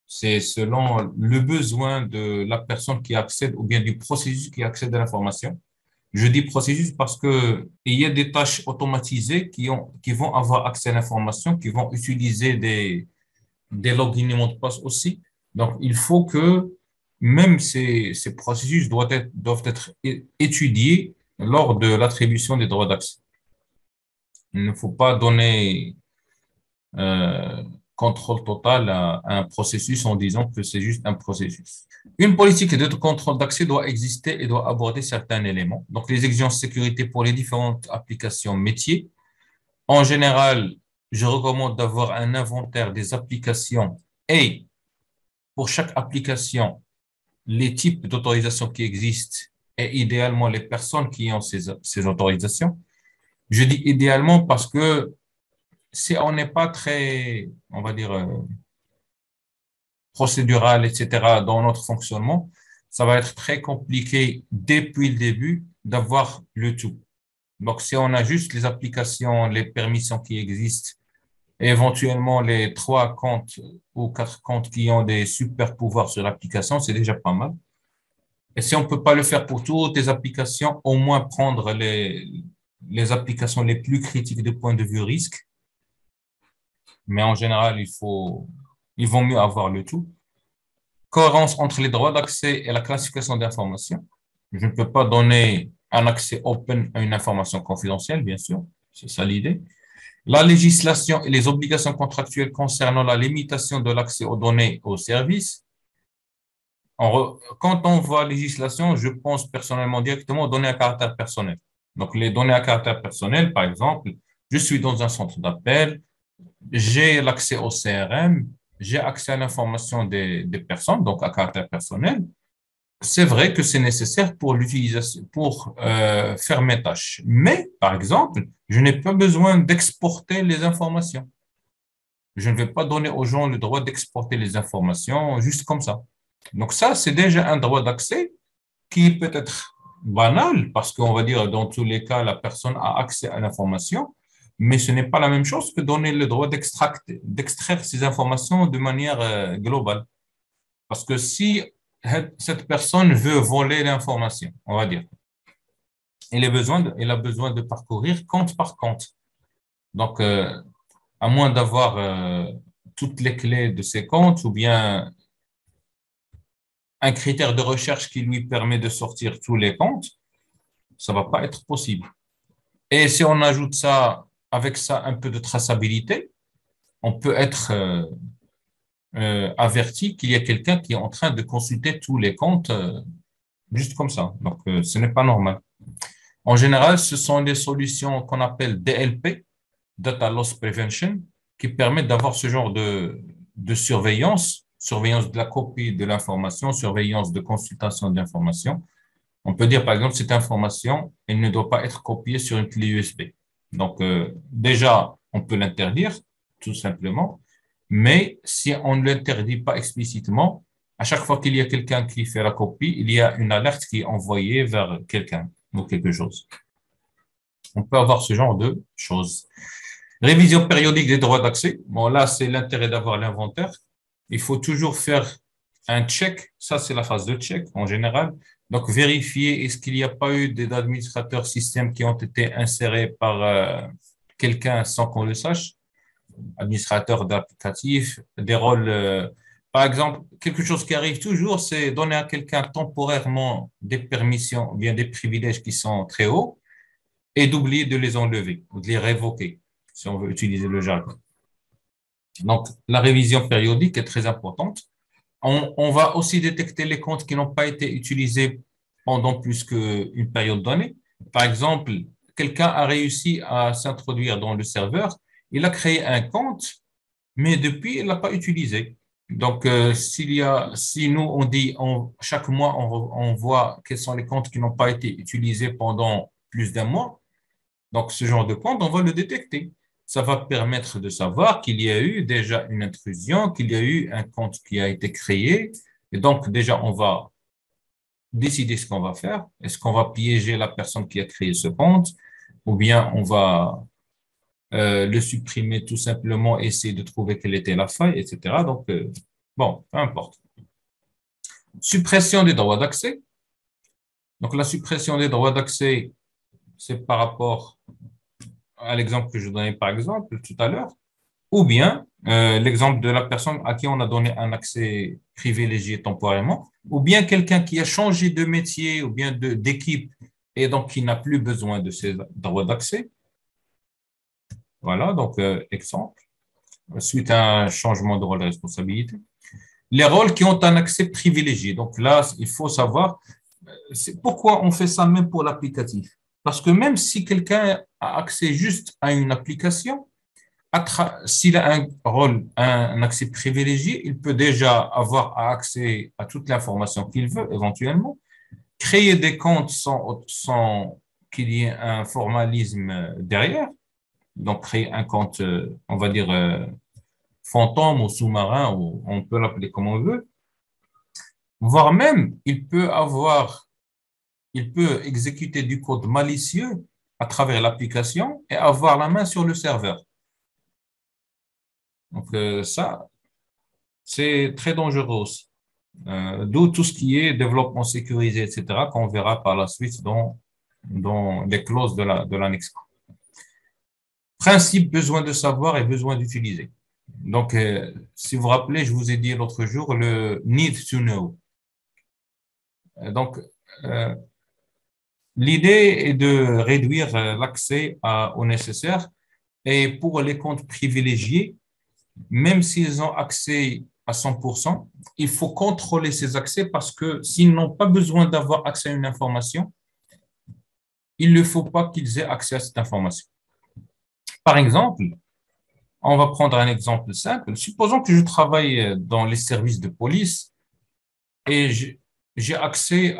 C'est selon le besoin de la personne qui accède ou bien du processus qui accède à l'information. Je dis processus parce que il y a des tâches automatisées qui vont avoir accès à l'information, qui vont utiliser des logins et mots de passe aussi. Donc, il faut que même ces processus doivent être étudiés lors de l'attribution des droits d'accès. Il ne faut pas donner euh, contrôle total à un processus en disant que c'est juste un processus. Une politique de contrôle d'accès doit exister et doit aborder certains éléments. Donc, les exigences de sécurité pour les différentes applications métiers. En général, je recommande d'avoir un inventaire des applications et pour chaque application, les types d'autorisations qui existent et idéalement les personnes qui ont ces autorisations. Je dis idéalement parce que si on n'est pas très, on va dire, procédural, etc., dans notre fonctionnement, ça va être très compliqué depuis le début d'avoir le tout. Donc, si on a juste les applications, les permissions qui existent, et éventuellement les 3 comptes ou 4 comptes qui ont des super pouvoirs sur l'application, c'est déjà pas mal. Et si on ne peut pas le faire pour toutes les applications, au moins prendre les applications les plus critiques du point de vue risque mais en général, il vaut mieux avoir le tout. Cohérence entre les droits d'accès et la classification d'informations. Je ne peux pas donner un accès open à une information confidentielle, bien sûr. C'est ça l'idée. La législation et les obligations contractuelles concernant la limitation de l'accès aux données aux services. Quand on voit législation, je pense personnellement directement aux données à caractère personnel. Donc, les données à caractère personnel, par exemple, je suis dans un centre d'appel, j'ai l'accès au CRM, j'ai accès à l'information des personnes, donc à caractère personnel. C'est vrai que c'est nécessaire pour l'utilisation, pour faire mes tâches. Mais, par exemple, je n'ai pas besoin d'exporter les informations. Je ne vais pas donner aux gens le droit d'exporter les informations juste comme ça. Donc ça, c'est déjà un droit d'accès qui peut être banal parce qu'on va dire dans tous les cas, la personne a accès à l'information, mais ce n'est pas la même chose que donner le droit d'extraire ces informations de manière globale. Parce que si cette personne veut voler l'information, on va dire, elle a besoin de parcourir compte par compte. Donc, à moins d'avoir toutes les clés de ces comptes ou bien un critère de recherche qui lui permet de sortir tous les comptes, ça va pas être possible. Et si on ajoute ça, avec ça, un peu de traçabilité, on peut être averti qu'il y a quelqu'un qui est en train de consulter tous les comptes juste comme ça. Donc, ce n'est pas normal. En général, ce sont des solutions qu'on appelle DLP, Data Loss Prevention, qui permettent d'avoir ce genre de surveillance, surveillance de la copie de l'information, surveillance de consultation d'information. On peut dire, par exemple, cette information, elle ne doit pas être copiée sur une clé USB. Donc, déjà, on peut l'interdire, tout simplement. Mais si on ne l'interdit pas explicitement, à chaque fois qu'il y a quelqu'un qui fait la copie, il y a une alerte qui est envoyée vers quelqu'un ou quelque chose. On peut avoir ce genre de choses. Révision périodique des droits d'accès. Bon, là, c'est l'intérêt d'avoir l'inventaire. Il faut toujours faire un check. Ça, c'est la phase de check en général. Donc, vérifier est-ce qu'il n'y a pas eu d'administrateurs système qui ont été insérés par quelqu'un sans qu'on le sache. Administrateur d'applicatifs, des rôles. Par exemple, quelque chose qui arrive toujours, c'est donner à quelqu'un temporairement des permissions, bien des privilèges qui sont très hauts et d'oublier de les enlever ou de les révoquer, si on veut utiliser le jargon. Donc, la révision périodique est très importante. On va aussi détecter les comptes qui n'ont pas été utilisés pendant plus qu'une période donnée. Par exemple, quelqu'un a réussi à s'introduire dans le serveur, il a créé un compte, mais depuis, il ne l'a pas utilisé. Donc, si nous, on dit, chaque mois, on voit quels sont les comptes qui n'ont pas été utilisés pendant plus d'un mois, donc ce genre de compte, on va le détecter. Ça va permettre de savoir qu'il y a eu déjà une intrusion, qu'il y a eu un compte qui a été créé. Et donc, déjà, on va décider ce qu'on va faire. Est-ce qu'on va piéger la personne qui a créé ce compte ou bien on va le supprimer tout simplement, essayer de trouver quelle était la faille, etc. Donc, bon, peu importe. Suppression des droits d'accès. Donc, la suppression des droits d'accès, c'est par rapport à l'exemple que je donnais par exemple tout à l'heure, ou bien l'exemple de la personne à qui on a donné un accès privilégié temporairement, ou bien quelqu'un qui a changé de métier ou bien d'équipe et donc qui n'a plus besoin de ces droits d'accès. Voilà, donc exemple, suite à un changement de rôle de responsabilité. Les rôles qui ont un accès privilégié. Donc là, il faut savoir pourquoi on fait ça même pour l'applicatif. Parce que même si quelqu'un a accès juste à une application, s'il a un rôle, un accès privilégié, il peut déjà avoir accès à toute l'information qu'il veut éventuellement, créer des comptes sans qu'il y ait un formalisme derrière, donc créer un compte, on va dire, fantôme ou sous-marin, ou on peut l'appeler comme on veut, voire même il peut exécuter du code malicieux à travers l'application et avoir la main sur le serveur. Donc ça, c'est très dangereux aussi. D'où tout ce qui est développement sécurisé, etc., qu'on verra par la suite dans les clauses de l'annexe. Principe, besoin de savoir et besoin d'utiliser. Donc, si vous vous rappelez, je vous ai dit l'autre jour le need to know. Donc, euh, l'idée est de réduire l'accès au nécessaire et pour les comptes privilégiés, même s'ils ont accès à 100%, il faut contrôler ces accès parce que s'ils n'ont pas besoin d'avoir accès à une information, il ne faut pas qu'ils aient accès à cette information. Par exemple, on va prendre un exemple simple. Supposons que je travaille dans les services de police et j'ai accès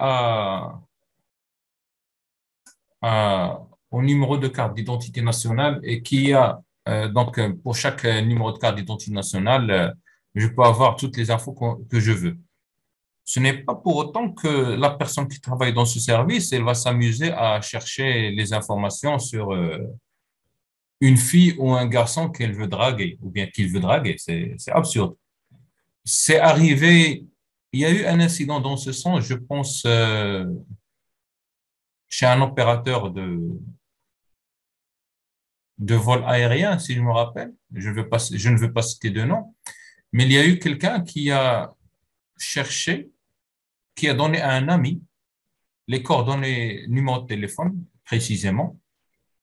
au numéro de carte d'identité nationale et qui a, pour chaque numéro de carte d'identité nationale, je peux avoir toutes les infos que je veux. Ce n'est pas pour autant que la personne qui travaille dans ce service, elle va s'amuser à chercher les informations sur une fille ou un garçon qu'elle veut draguer ou bien qu'il veut draguer. C'est absurde. C'est arrivé, il y a eu un incident dans ce sens, je pense, chez un opérateur de vol aérien, si je me rappelle. Je ne veux pas citer de nom, mais il y a eu quelqu'un qui a cherché, qui a donné à un ami les coordonnées, numéro de téléphone précisément,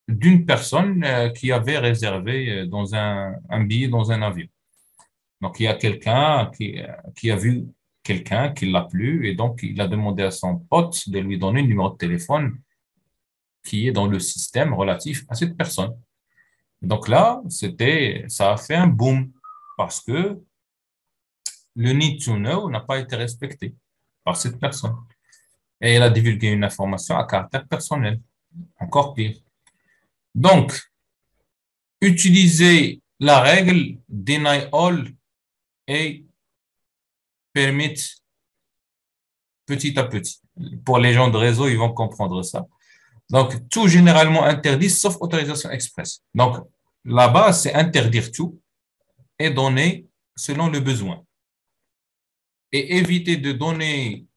d'une personne qui avait réservé dans un billet dans un avion. Donc, il y a quelqu'un qui a vu quelqu'un qui l'a plu et donc il a demandé à son pote de lui donner le numéro de téléphone qui est dans le système relatif à cette personne. Donc là, ça a fait un boom parce que le need to know n'a pas été respecté par cette personne. Et elle a divulgué une information à caractère personnel. Encore pire. Donc, utilisez la règle deny all et permit petit à petit. Pour les gens de réseau, ils vont comprendre ça. Donc, tout généralement interdit sauf autorisation express. Donc, là-bas, c'est interdire tout et donner selon le besoin. Et éviter de donner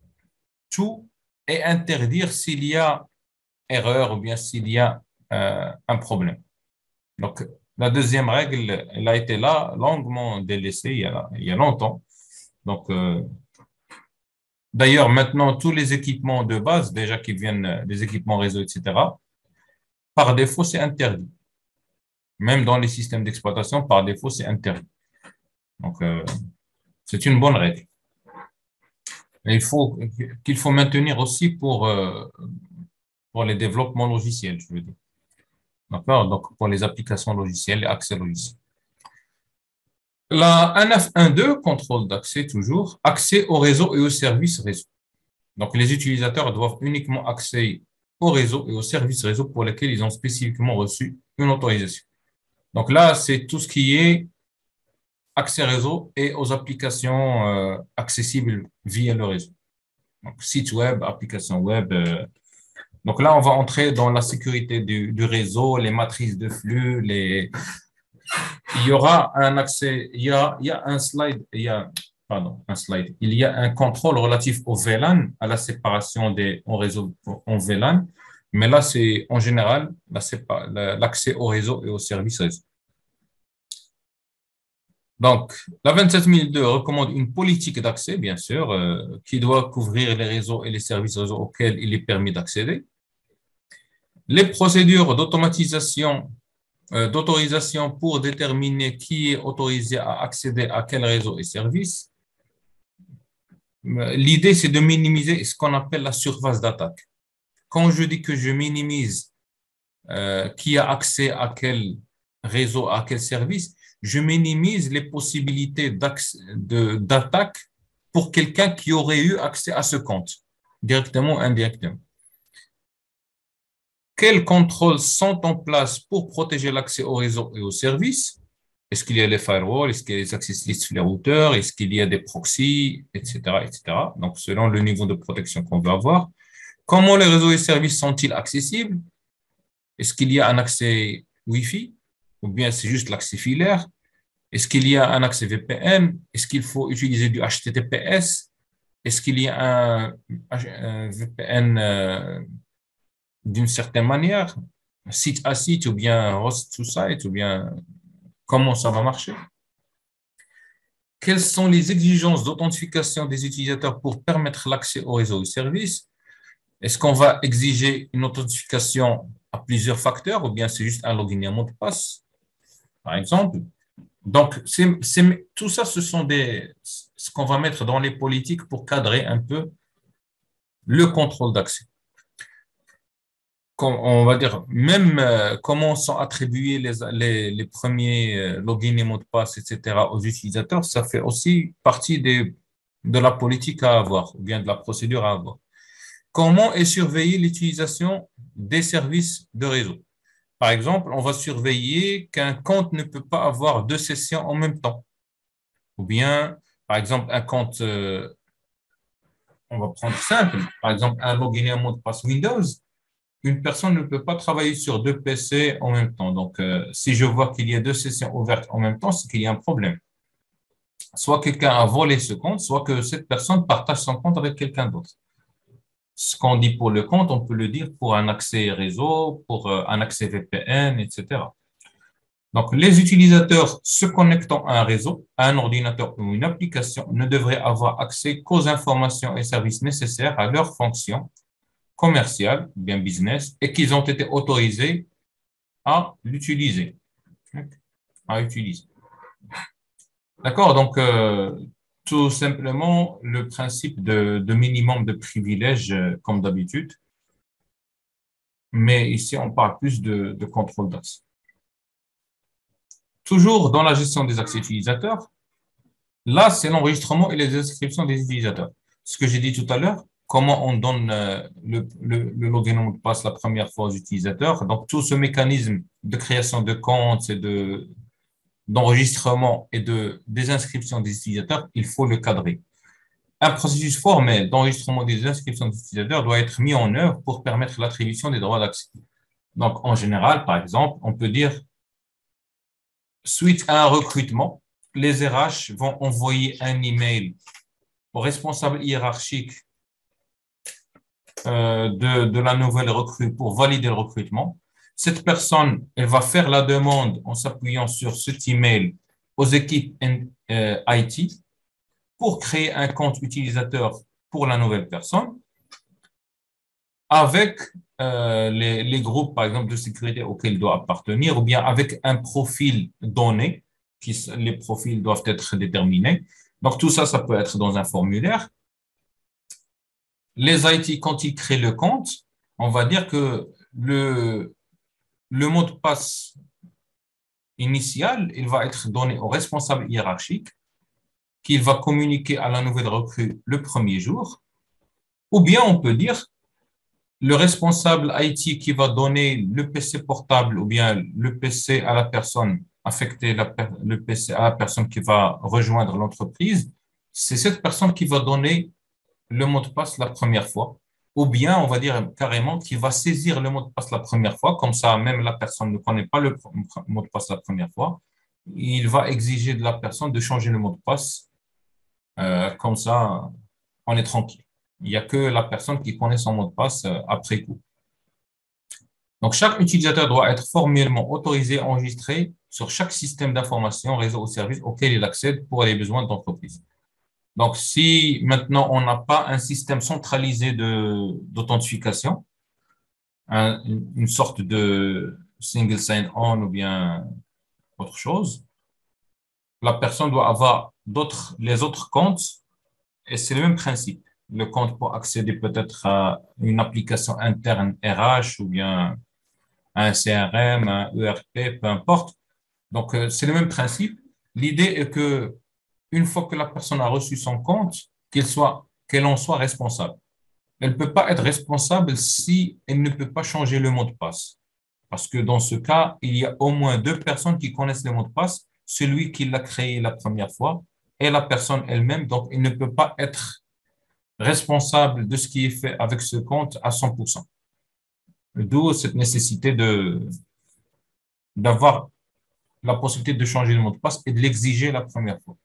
tout et interdire s'il y a erreur ou bien s'il y a un problème. Donc, la deuxième règle, elle a été là, longuement délaissée il y a longtemps. Donc, d'ailleurs, maintenant, tous les équipements de base, déjà qui viennent des équipements réseau, etc., par défaut, c'est interdit. Même dans les systèmes d'exploitation, par défaut, c'est interdit. Donc, c'est une bonne règle. Et qu'il faut maintenir aussi pour les développements logiciels, je veux dire. D'accord? Donc, pour les applications logicielles et accès logiciel. La 1.9.1.2, contrôle d'accès toujours, accès au réseau et aux services réseau. Donc, les utilisateurs doivent uniquement accéder au réseau et aux services réseau pour lesquels ils ont spécifiquement reçu une autorisation. Donc là, c'est tout ce qui est accès réseau et aux applications accessibles via le réseau. Donc, site web, application web. Donc là, on va entrer dans la sécurité du réseau, les matrices de flux, il y aura un accès, il y a un slide, pardon, un slide. Il y a un contrôle relatif au VLAN, à la séparation en réseau en VLAN. Mais là, c'est en général l'accès au réseau et aux services réseau. Donc, la 27002 recommande une politique d'accès, bien sûr, qui doit couvrir les réseaux et les services réseau auxquels il est permis d'accéder. Les procédures d'autorisation pour déterminer qui est autorisé à accéder à quel réseau et service. L'idée, c'est de minimiser ce qu'on appelle la surface d'attaque. Quand je dis que je minimise qui a accès à quel réseau, à quel service, je minimise les possibilités d'attaque pour quelqu'un qui aurait eu accès à ce compte, directement ou indirectement. Quels contrôles sont en place pour protéger l'accès au réseau et aux services? Est-ce qu'il y a les firewalls? Est-ce qu'il y a les access lists sur les routeurs? Est-ce qu'il y a des proxys, etc., etc. Donc, selon le niveau de protection qu'on veut avoir. Comment les réseaux et services sont-ils accessibles? Est-ce qu'il y a un accès Wi-Fi? Ou bien c'est juste l'accès filaire? Est-ce qu'il y a un accès VPN? Est-ce qu'il faut utiliser du HTTPS? Est-ce qu'il y a un VPN d'une certaine manière, site à site ou bien host to site ou bien comment ça va marcher? quelles sont les exigences d'authentification des utilisateurs pour permettre l'accès au réseau et services? Est-ce qu'on va exiger une authentification à plusieurs facteurs ou bien c'est juste un login et un mot de passe, par exemple? Donc, tout ça, ce sont ce qu'on va mettre dans les politiques pour cadrer un peu le contrôle d'accès. On va dire, même comment sont attribués les premiers logins et mots de passe, etc., aux utilisateurs, ça fait aussi partie de la politique à avoir, ou bien de la procédure à avoir. Comment est surveillée l'utilisation des services de réseau? Par exemple, on va surveiller qu'un compte ne peut pas avoir deux sessions en même temps. Ou bien, par exemple, un compte, on va prendre simple, par exemple, un login et un mot de passe Windows, une personne ne peut pas travailler sur deux PC en même temps. Donc, si je vois qu'il y a deux sessions ouvertes en même temps, c'est qu'il y a un problème. Soit quelqu'un a volé ce compte, soit que cette personne partage son compte avec quelqu'un d'autre. Ce qu'on dit pour le compte, on peut le dire pour un accès réseau, pour un accès VPN, etc. Donc, les utilisateurs se connectant à un réseau, à un ordinateur ou une application ne devraient avoir accès qu'aux informations et services nécessaires à leur fonction commerciale, bien business, et qu'ils ont été autorisés à l'utiliser. À utiliser. D'accord? Donc, tout simplement, le principe de minimum de privilèges, comme d'habitude, mais ici, on parle plus de contrôle d'accès. Toujours dans la gestion des accès utilisateurs, là, c'est l'enregistrement et les inscriptions des utilisateurs. Ce que j'ai dit tout à l'heure, comment on donne le login et mot de passe la première fois aux utilisateurs. Donc, tout ce mécanisme de création de comptes et d'enregistrement et de désinscription des utilisateurs, il faut le cadrer. Un processus formel d'enregistrement des inscriptions des utilisateurs doit être mis en œuvre pour permettre l'attribution des droits d'accès. Donc, en général, par exemple, on peut dire, suite à un recrutement, les RH vont envoyer un email au responsable hiérarchique de la nouvelle recrue pour valider le recrutement. Cette personne, elle va faire la demande en s'appuyant sur cet email aux équipes IT pour créer un compte utilisateur pour la nouvelle personne avec les groupes, par exemple, de sécurité auxquels il doit appartenir ou bien avec un profil donné, les profils doivent être déterminés. Donc, tout ça, ça peut être dans un formulaire. Les IT, quand ils créent le compte, on va dire que le mot de passe initial, il va être donné au responsable hiérarchique qu'il va communiquer à la nouvelle recrue le premier jour. Ou bien on peut dire le responsable IT qui va donner le PC portable ou bien le PC à la personne affectée, le PC à la personne qui va rejoindre l'entreprise, c'est cette personne qui va donner le mot de passe la première fois. Ou bien, on va dire carrément qu'il va saisir le mot de passe la première fois, comme ça, même la personne ne connaît pas le mot de passe la première fois. Il va exiger de la personne de changer le mot de passe. Comme ça, on est tranquille. Il n'y a que la personne qui connaît son mot de passe après coup. Donc, chaque utilisateur doit être formellement autorisé, enregistré sur chaque système d'information, réseau ou service auquel il accède pour les besoins d'entreprise. Donc, si maintenant on n'a pas un système centralisé d'authentification, une sorte de single sign-on ou bien autre chose, la personne doit avoir les autres comptes et c'est le même principe. Le compte pour accéder peut-être à une application interne RH ou bien à un CRM, un ERP, peu importe. Donc, c'est le même principe. L'idée est que une fois que la personne a reçu son compte, qu'elle en soit responsable. Elle ne peut pas être responsable si elle ne peut pas changer le mot de passe. Parce que dans ce cas, il y a au moins deux personnes qui connaissent le mot de passe, celui qui l'a créé la première fois et la personne elle-même. Donc, il ne peut pas être responsable de ce qui est fait avec ce compte à 100%. D'où cette nécessité d'avoir la possibilité de changer le mot de passe et de l'exiger la première fois.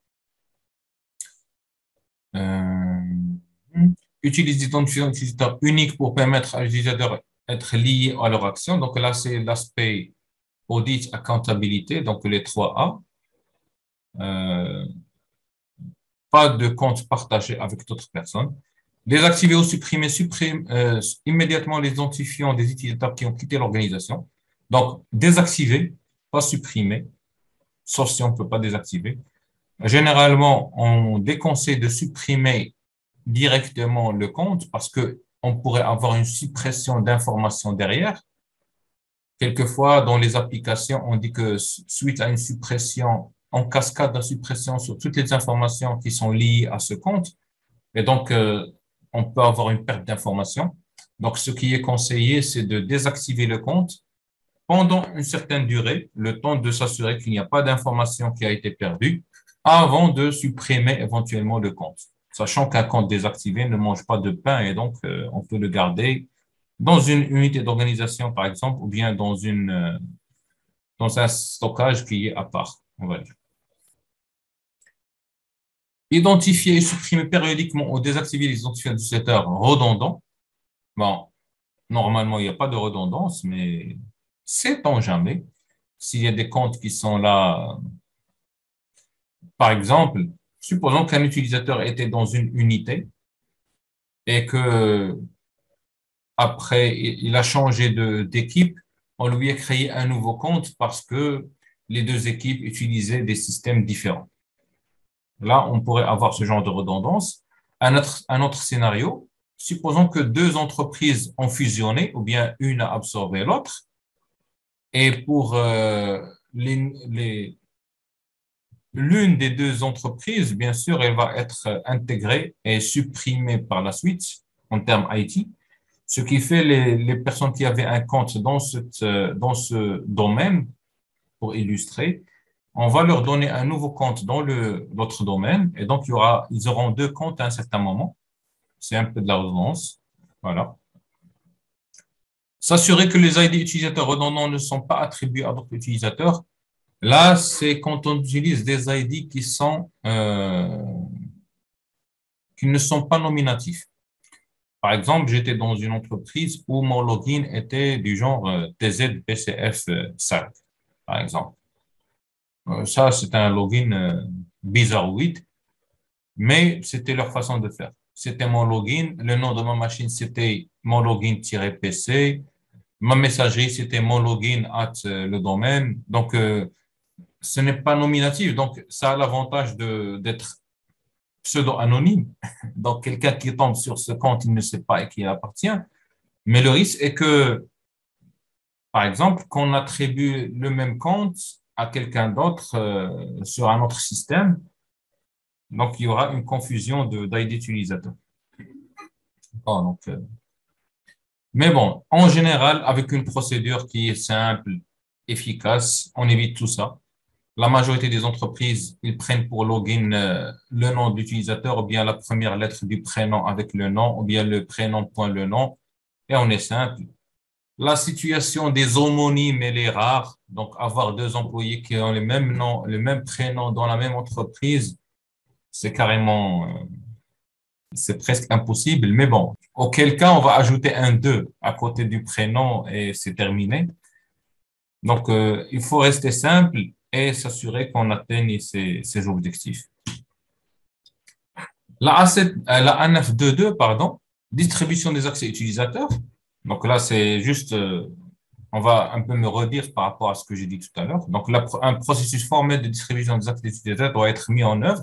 Utilise l'identifiant utilisateur unique pour permettre à l'utilisateur d'être lié à leur action. Donc là, c'est l'aspect audit, accountabilité, donc les 3 A. pas de compte partagé avec d'autres personnes. Désactiver ou supprimer, immédiatement les identifiants des utilisateurs qui ont quitté l'organisation. Donc, désactiver, pas supprimer, sauf si on ne peut pas désactiver. Généralement, on déconseille de supprimer directement le compte parce que on pourrait avoir une suppression d'informations derrière. Quelquefois, dans les applications, on dit que suite à une suppression, en cascade de suppression sur toutes les informations qui sont liées à ce compte, et donc, on peut avoir une perte d'informations. Donc, ce qui est conseillé, c'est de désactiver le compte pendant une certaine durée, le temps de s'assurer qu'il n'y a pas d'information qui a été perdue, avant de supprimer éventuellement le compte. Sachant qu'un compte désactivé ne mange pas de pain et donc on peut le garder dans une unité d'organisation, par exemple, ou bien dans un stockage qui est à part, on va dire. Identifier et supprimer périodiquement ou désactiver les identifiants redondants. Bon, normalement, il n'y a pas de redondance, mais sait-on jamais s'il y a des comptes qui sont là. Par exemple, supposons qu'un utilisateur était dans une unité et que après il a changé d'équipe, on lui a créé un nouveau compte parce que les deux équipes utilisaient des systèmes différents. Là, on pourrait avoir ce genre de redondance. Un autre scénario, supposons que deux entreprises ont fusionné ou bien une a absorbé l'autre et pour l'une des deux entreprises, bien sûr, elle va être intégrée et supprimée par la suite en termes IT, ce qui fait les personnes qui avaient un compte dans ce domaine, pour illustrer, on va leur donner un nouveau compte dans l'autre domaine et donc ils auront deux comptes à un certain moment. C'est un peu de la redondance. Voilà. S'assurer que les ID utilisateurs redondants ne sont pas attribués à d'autres utilisateurs. Là, c'est quand on utilise des ID qui ne sont pas nominatifs. Par exemple, j'étais dans une entreprise où mon login était du genre TZBCF5, par exemple. Ça, c'est un login bizarroïde, mais c'était leur façon de faire. C'était mon login, le nom de ma machine, c'était mon login-pc, ma messagerie, c'était mon login le domaine. Donc, ce n'est pas nominatif, donc ça a l'avantage d'être pseudo-anonyme. Donc, quelqu'un qui tombe sur ce compte, il ne sait pas à qui il appartient. Mais le risque est que, par exemple, qu'on attribue le même compte à quelqu'un d'autre sur un autre système, donc il y aura une confusion d'ID utilisateur. Bon, donc, mais bon, en général, avec une procédure qui est simple, efficace, on évite tout ça. La majorité des entreprises, ils prennent pour login le nom de l'utilisateur ou bien la première lettre du prénom avec le nom ou bien le prénom point le nom. Et on est simple. La situation des homonymes, elle est rare. Donc, avoir deux employés qui ont le même nom, le même prénom dans la même entreprise, c'est carrément, c'est presque impossible. Mais bon, auquel cas, on va ajouter un 2 à côté du prénom et c'est terminé. Donc, il faut rester simple et s'assurer qu'on atteigne ces objectifs. La A922, pardon, distribution des accès utilisateurs. Donc là, c'est juste, on va un peu me redire par rapport à ce que j'ai dit tout à l'heure. Donc, un processus formel de distribution des accès utilisateurs doit être mis en œuvre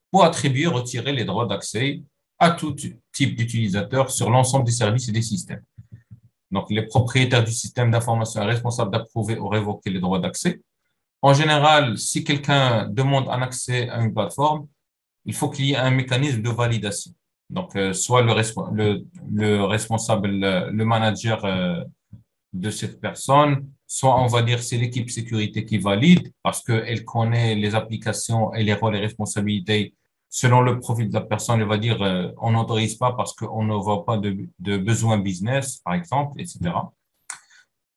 pour attribuer, retirer les droits d'accès à tout type d'utilisateur sur l'ensemble des services et des systèmes. Donc, les propriétaires du système d'information sont responsables d'approuver ou révoquer les droits d'accès. En général, si quelqu'un demande un accès à une plateforme, il faut qu'il y ait un mécanisme de validation. Donc, soit le responsable, le manager de cette personne, soit on va dire c'est l'équipe sécurité qui valide parce qu'elle connaît les applications et les rôles et responsabilités. Selon le profil de la personne, elle va dire on n'autorise pas parce qu'on ne voit pas de besoin business, par exemple, etc.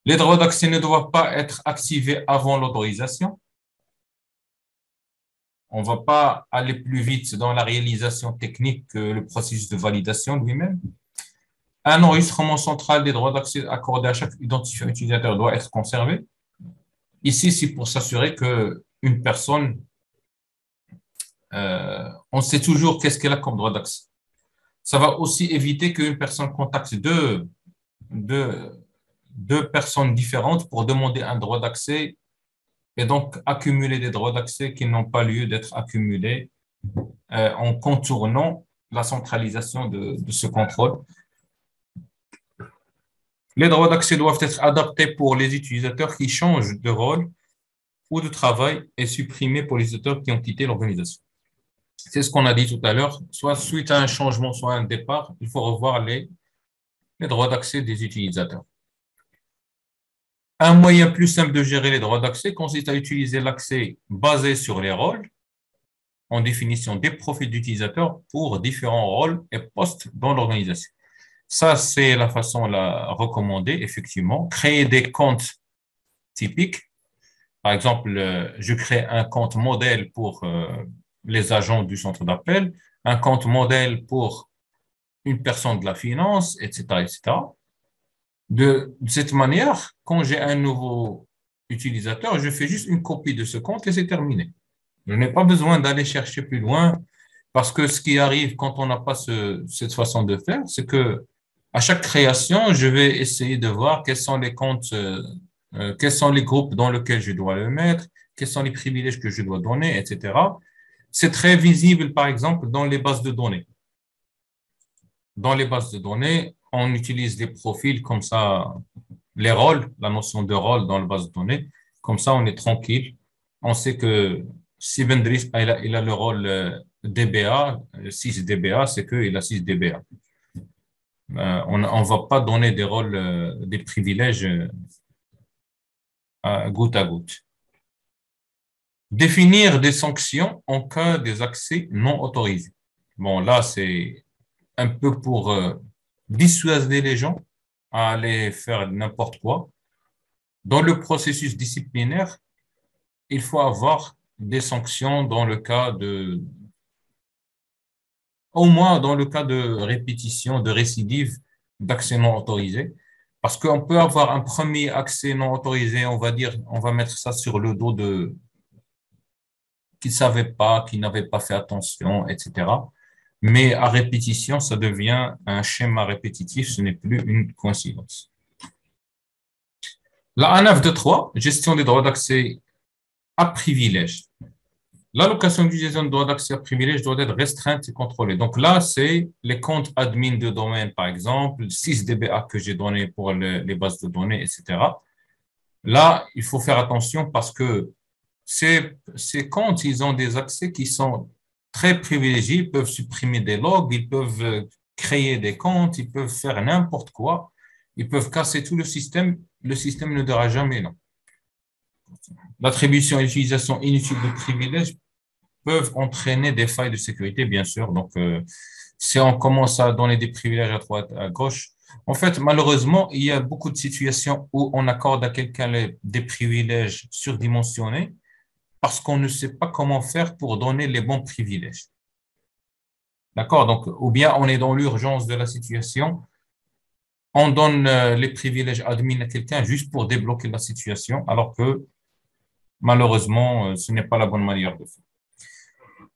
Les droits d'accès ne doivent pas être activés avant l'autorisation. On ne va pas aller plus vite dans la réalisation technique que le processus de validation lui-même. Un enregistrement central des droits d'accès accordés à chaque identifiant utilisateur doit être conservé. Ici, c'est pour s'assurer qu'une personne on sait toujours qu'est-ce qu'elle a comme droit d'accès. Ça va aussi éviter qu'une personne contacte deux, deux personnes différentes pour demander un droit d'accès et donc accumuler des droits d'accès qui n'ont pas lieu d'être accumulés en contournant la centralisation de ce contrôle. Les droits d'accès doivent être adaptés pour les utilisateurs qui changent de rôle ou de travail et supprimés pour les utilisateurs qui ont quitté l'organisation. C'est ce qu'on a dit tout à l'heure. Soit suite à un changement, soit un départ, il faut revoir les droits d'accès des utilisateurs. Un moyen plus simple de gérer les droits d'accès consiste à utiliser l'accès basé sur les rôles en définition des profils d'utilisateurs pour différents rôles et postes dans l'organisation. Ça, c'est la façon la recommandée, effectivement. Créer des comptes typiques. Par exemple, je crée un compte modèle pour les agents du centre d'appel, un compte modèle pour une personne de la finance, etc., etc. De cette manière, quand j'ai un nouveau utilisateur, je fais juste une copie de ce compte et c'est terminé. Je n'ai pas besoin d'aller chercher plus loin parce que ce qui arrive quand on n'a pas cette façon de faire, c'est que à chaque création, je vais essayer de voir quels sont les comptes, quels sont les groupes dans lesquels je dois le mettre, quels sont les privilèges que je dois donner, etc. C'est très visible, par exemple, dans les bases de données. Dans les bases de données, on utilise des profils comme ça, les rôles, la notion de rôle dans les bases de données. Comme ça, on est tranquille. On sait que si Vendris, il a le rôle DBA, 6 DBA, c'est qu'il a 6 DBA. On ne va pas donner des rôles, des privilèges goutte à goutte. Définir des sanctions en cas des accès non autorisés. Bon, là, c'est un peu pour dissuader les gens à aller faire n'importe quoi. Dans le processus disciplinaire, il faut avoir des sanctions dans le cas au moins dans le cas de répétition, de récidive, d'accès non autorisé. Parce qu'on peut avoir un premier accès non autorisé, on va dire, on va mettre ça sur le dos de qui ne savaient pas, qui n'avaient pas fait attention, etc. Mais à répétition, ça devient un schéma répétitif, ce n'est plus une coïncidence. La A923, gestion des droits d'accès à privilèges. L'allocation d'utilisation de droits d'accès à privilèges doit être restreinte et contrôlée. Donc là, c'est les comptes admin de domaine, par exemple, 6 DBA que j'ai donné pour les bases de données, etc. Là, il faut faire attention parce que ces comptes, ils ont des accès qui sont très privilégiés. Ils peuvent supprimer des logs, ils peuvent créer des comptes, ils peuvent faire n'importe quoi. Ils peuvent casser tout le système. Le système ne dira jamais non. L'attribution et l'utilisation inutile de privilèges peuvent entraîner des failles de sécurité, bien sûr. Donc, si on commence à donner des privilèges à droite, à gauche, en fait, malheureusement, il y a beaucoup de situations où on accorde à quelqu'un des privilèges surdimensionnés parce qu'on ne sait pas comment faire pour donner les bons privilèges. D'accord? Donc, ou bien on est dans l'urgence de la situation, on donne les privilèges admin à quelqu'un juste pour débloquer la situation, alors que malheureusement, ce n'est pas la bonne manière de faire.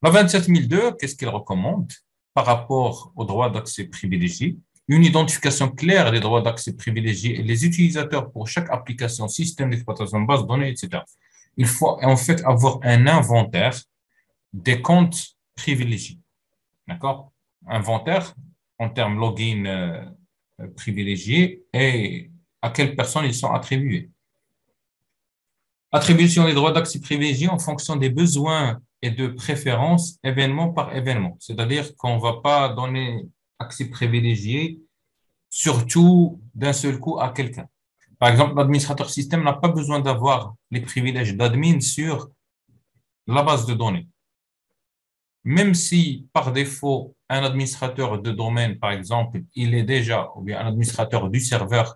La 27002, qu'est-ce qu'elle recommande par rapport aux droits d'accès privilégiés? Une identification claire des droits d'accès privilégiés et les utilisateurs pour chaque application, système d'exploitation, base de données, etc. Il faut en fait avoir un inventaire des comptes privilégiés. D'accord? Inventaire en termes login privilégiés et à quelles personnes ils sont attribués. Attribution des droits d'accès privilégiés en fonction des besoins et de préférences événement par événement. C'est-à-dire qu'on ne va pas donner accès privilégié surtout d'un seul coup à quelqu'un. Par exemple, l'administrateur système n'a pas besoin d'avoir les privilèges d'admin sur la base de données. Même si par défaut, un administrateur de domaine, par exemple, il est déjà, ou bien un administrateur du serveur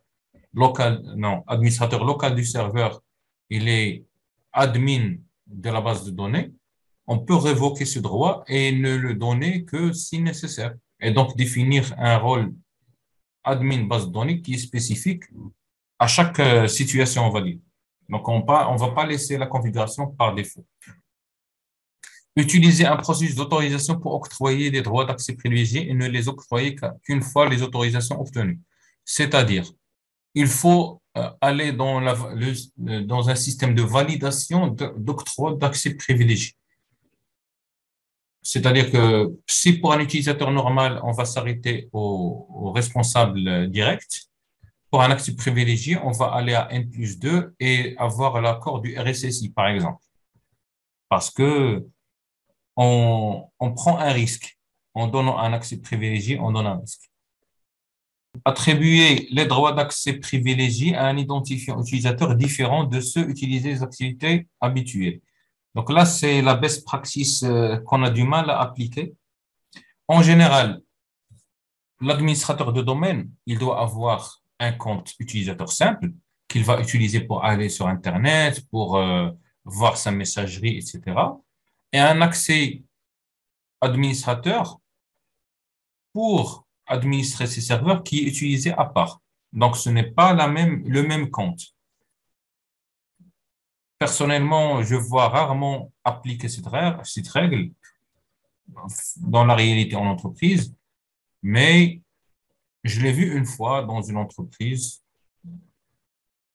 local, non, administrateur local du serveur, il est admin de la base de données, on peut révoquer ce droit et ne le donner que si nécessaire. Et donc définir un rôle admin base de données qui est spécifique à chaque situation, on va dire. Donc on ne va pas laisser la configuration par défaut. Utiliser un processus d'autorisation pour octroyer des droits d'accès privilégiés et ne les octroyer qu'une fois les autorisations obtenues. C'est-à-dire, il faut aller dans un système de validation d'octroi d'accès privilégié. C'est-à-dire que si pour un utilisateur normal, on va s'arrêter au responsable direct, pour un accès privilégié, on va aller à N+2 et avoir l'accord du RSSI, par exemple. Parce que on prend un risque. En donnant un accès privilégié, on donne un risque. Attribuer les droits d'accès privilégiés à un identifiant utilisateur différent de ceux utilisés des activités habituelles. Donc là, c'est la best practice qu'on a du mal à appliquer. En général, l'administrateur de domaine, il doit avoir un compte utilisateur simple qu'il va utiliser pour aller sur Internet, pour voir sa messagerie, etc. Et un accès administrateur pour administrer ces serveurs qui est utilisé à part. Donc, ce n'est pas le même compte. Personnellement, je vois rarement appliquer cette règle dans la réalité en entreprise, mais je l'ai vu une fois dans une entreprise.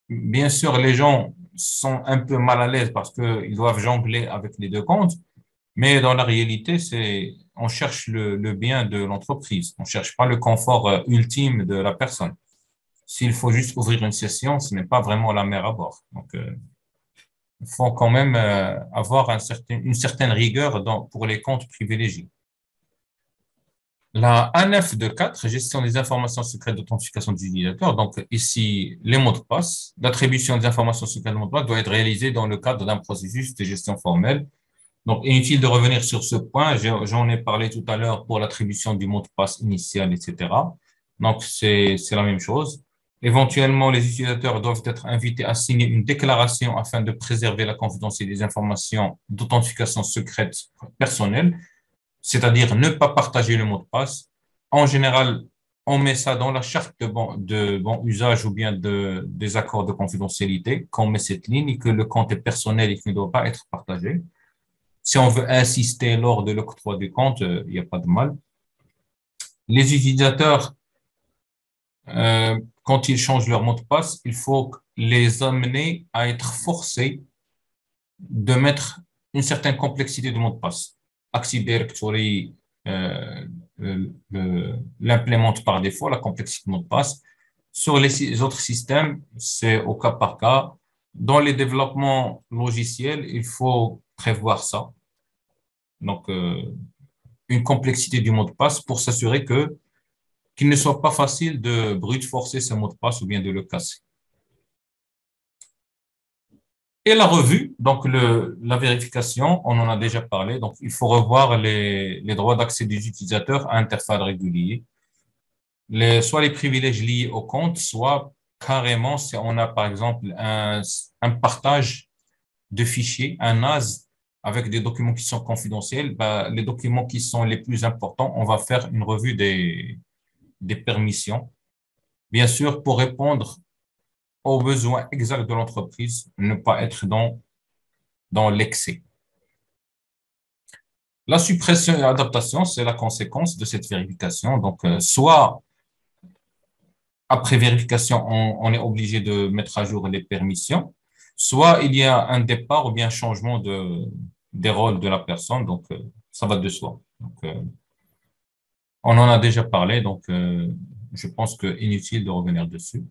Bien sûr, les gens sont un peu mal à l'aise parce qu'ils doivent jongler avec les deux comptes, mais dans la réalité, on cherche le bien de l'entreprise. On ne cherche pas le confort ultime de la personne. S'il faut juste ouvrir une session, ce n'est pas vraiment la mer à bord. Donc, il faut quand même avoir une certaine rigueur pour les comptes privilégiés. La A924, gestion des informations secrètes d'authentification des utilisateurs. Donc, ici, les mots de passe. L'attribution des informations secrètes de mots de passe doit être réalisée dans le cadre d'un processus de gestion formelle. Donc, inutile de revenir sur ce point. J'en ai parlé tout à l'heure pour l'attribution du mot de passe initial, etc. Donc, c'est la même chose. Éventuellement, les utilisateurs doivent être invités à signer une déclaration afin de préserver la confidentialité des informations d'authentification secrète personnelle, c'est-à-dire ne pas partager le mot de passe. En général, on met ça dans la charte de bon usage ou bien des accords de confidentialité, qu'on met cette ligne et que le compte est personnel et qu'il ne doit pas être partagé. Si on veut insister lors de l'octroi du compte, il n'y a pas de mal. Les utilisateurs, quand ils changent leur mot de passe, il faut les amener à être forcés de mettre une certaine complexité de mot de passe. Active Directory l'implémente par défaut, la complexité de mot de passe. Sur les autres systèmes, c'est au cas par cas. Dans les développements logiciels, il faut prévoir ça. Donc, une complexité du mot de passe pour s'assurer qu'il ne soit pas facile de brute forcer ce mot de passe ou bien de le casser. Et la revue, donc la vérification, on en a déjà parlé. Donc, il faut revoir les droits d'accès des utilisateurs à interface régulier. Soit les privilèges liés au compte, soit carrément si on a par exemple un partage de fichiers, un NAS avec des documents qui sont confidentiels, les documents qui sont les plus importants, on va faire une revue des permissions. Bien sûr, pour répondre aux besoins exacts de l'entreprise, ne pas être dans l'excès. La suppression et l'adaptation, c'est la conséquence de cette vérification. Donc, soit après vérification, on est obligé de mettre à jour les permissions, soit il y a un départ ou bien un changement des rôles de la personne. Donc, ça va de soi. Donc, on en a déjà parlé, donc je pense que inutile de revenir dessus.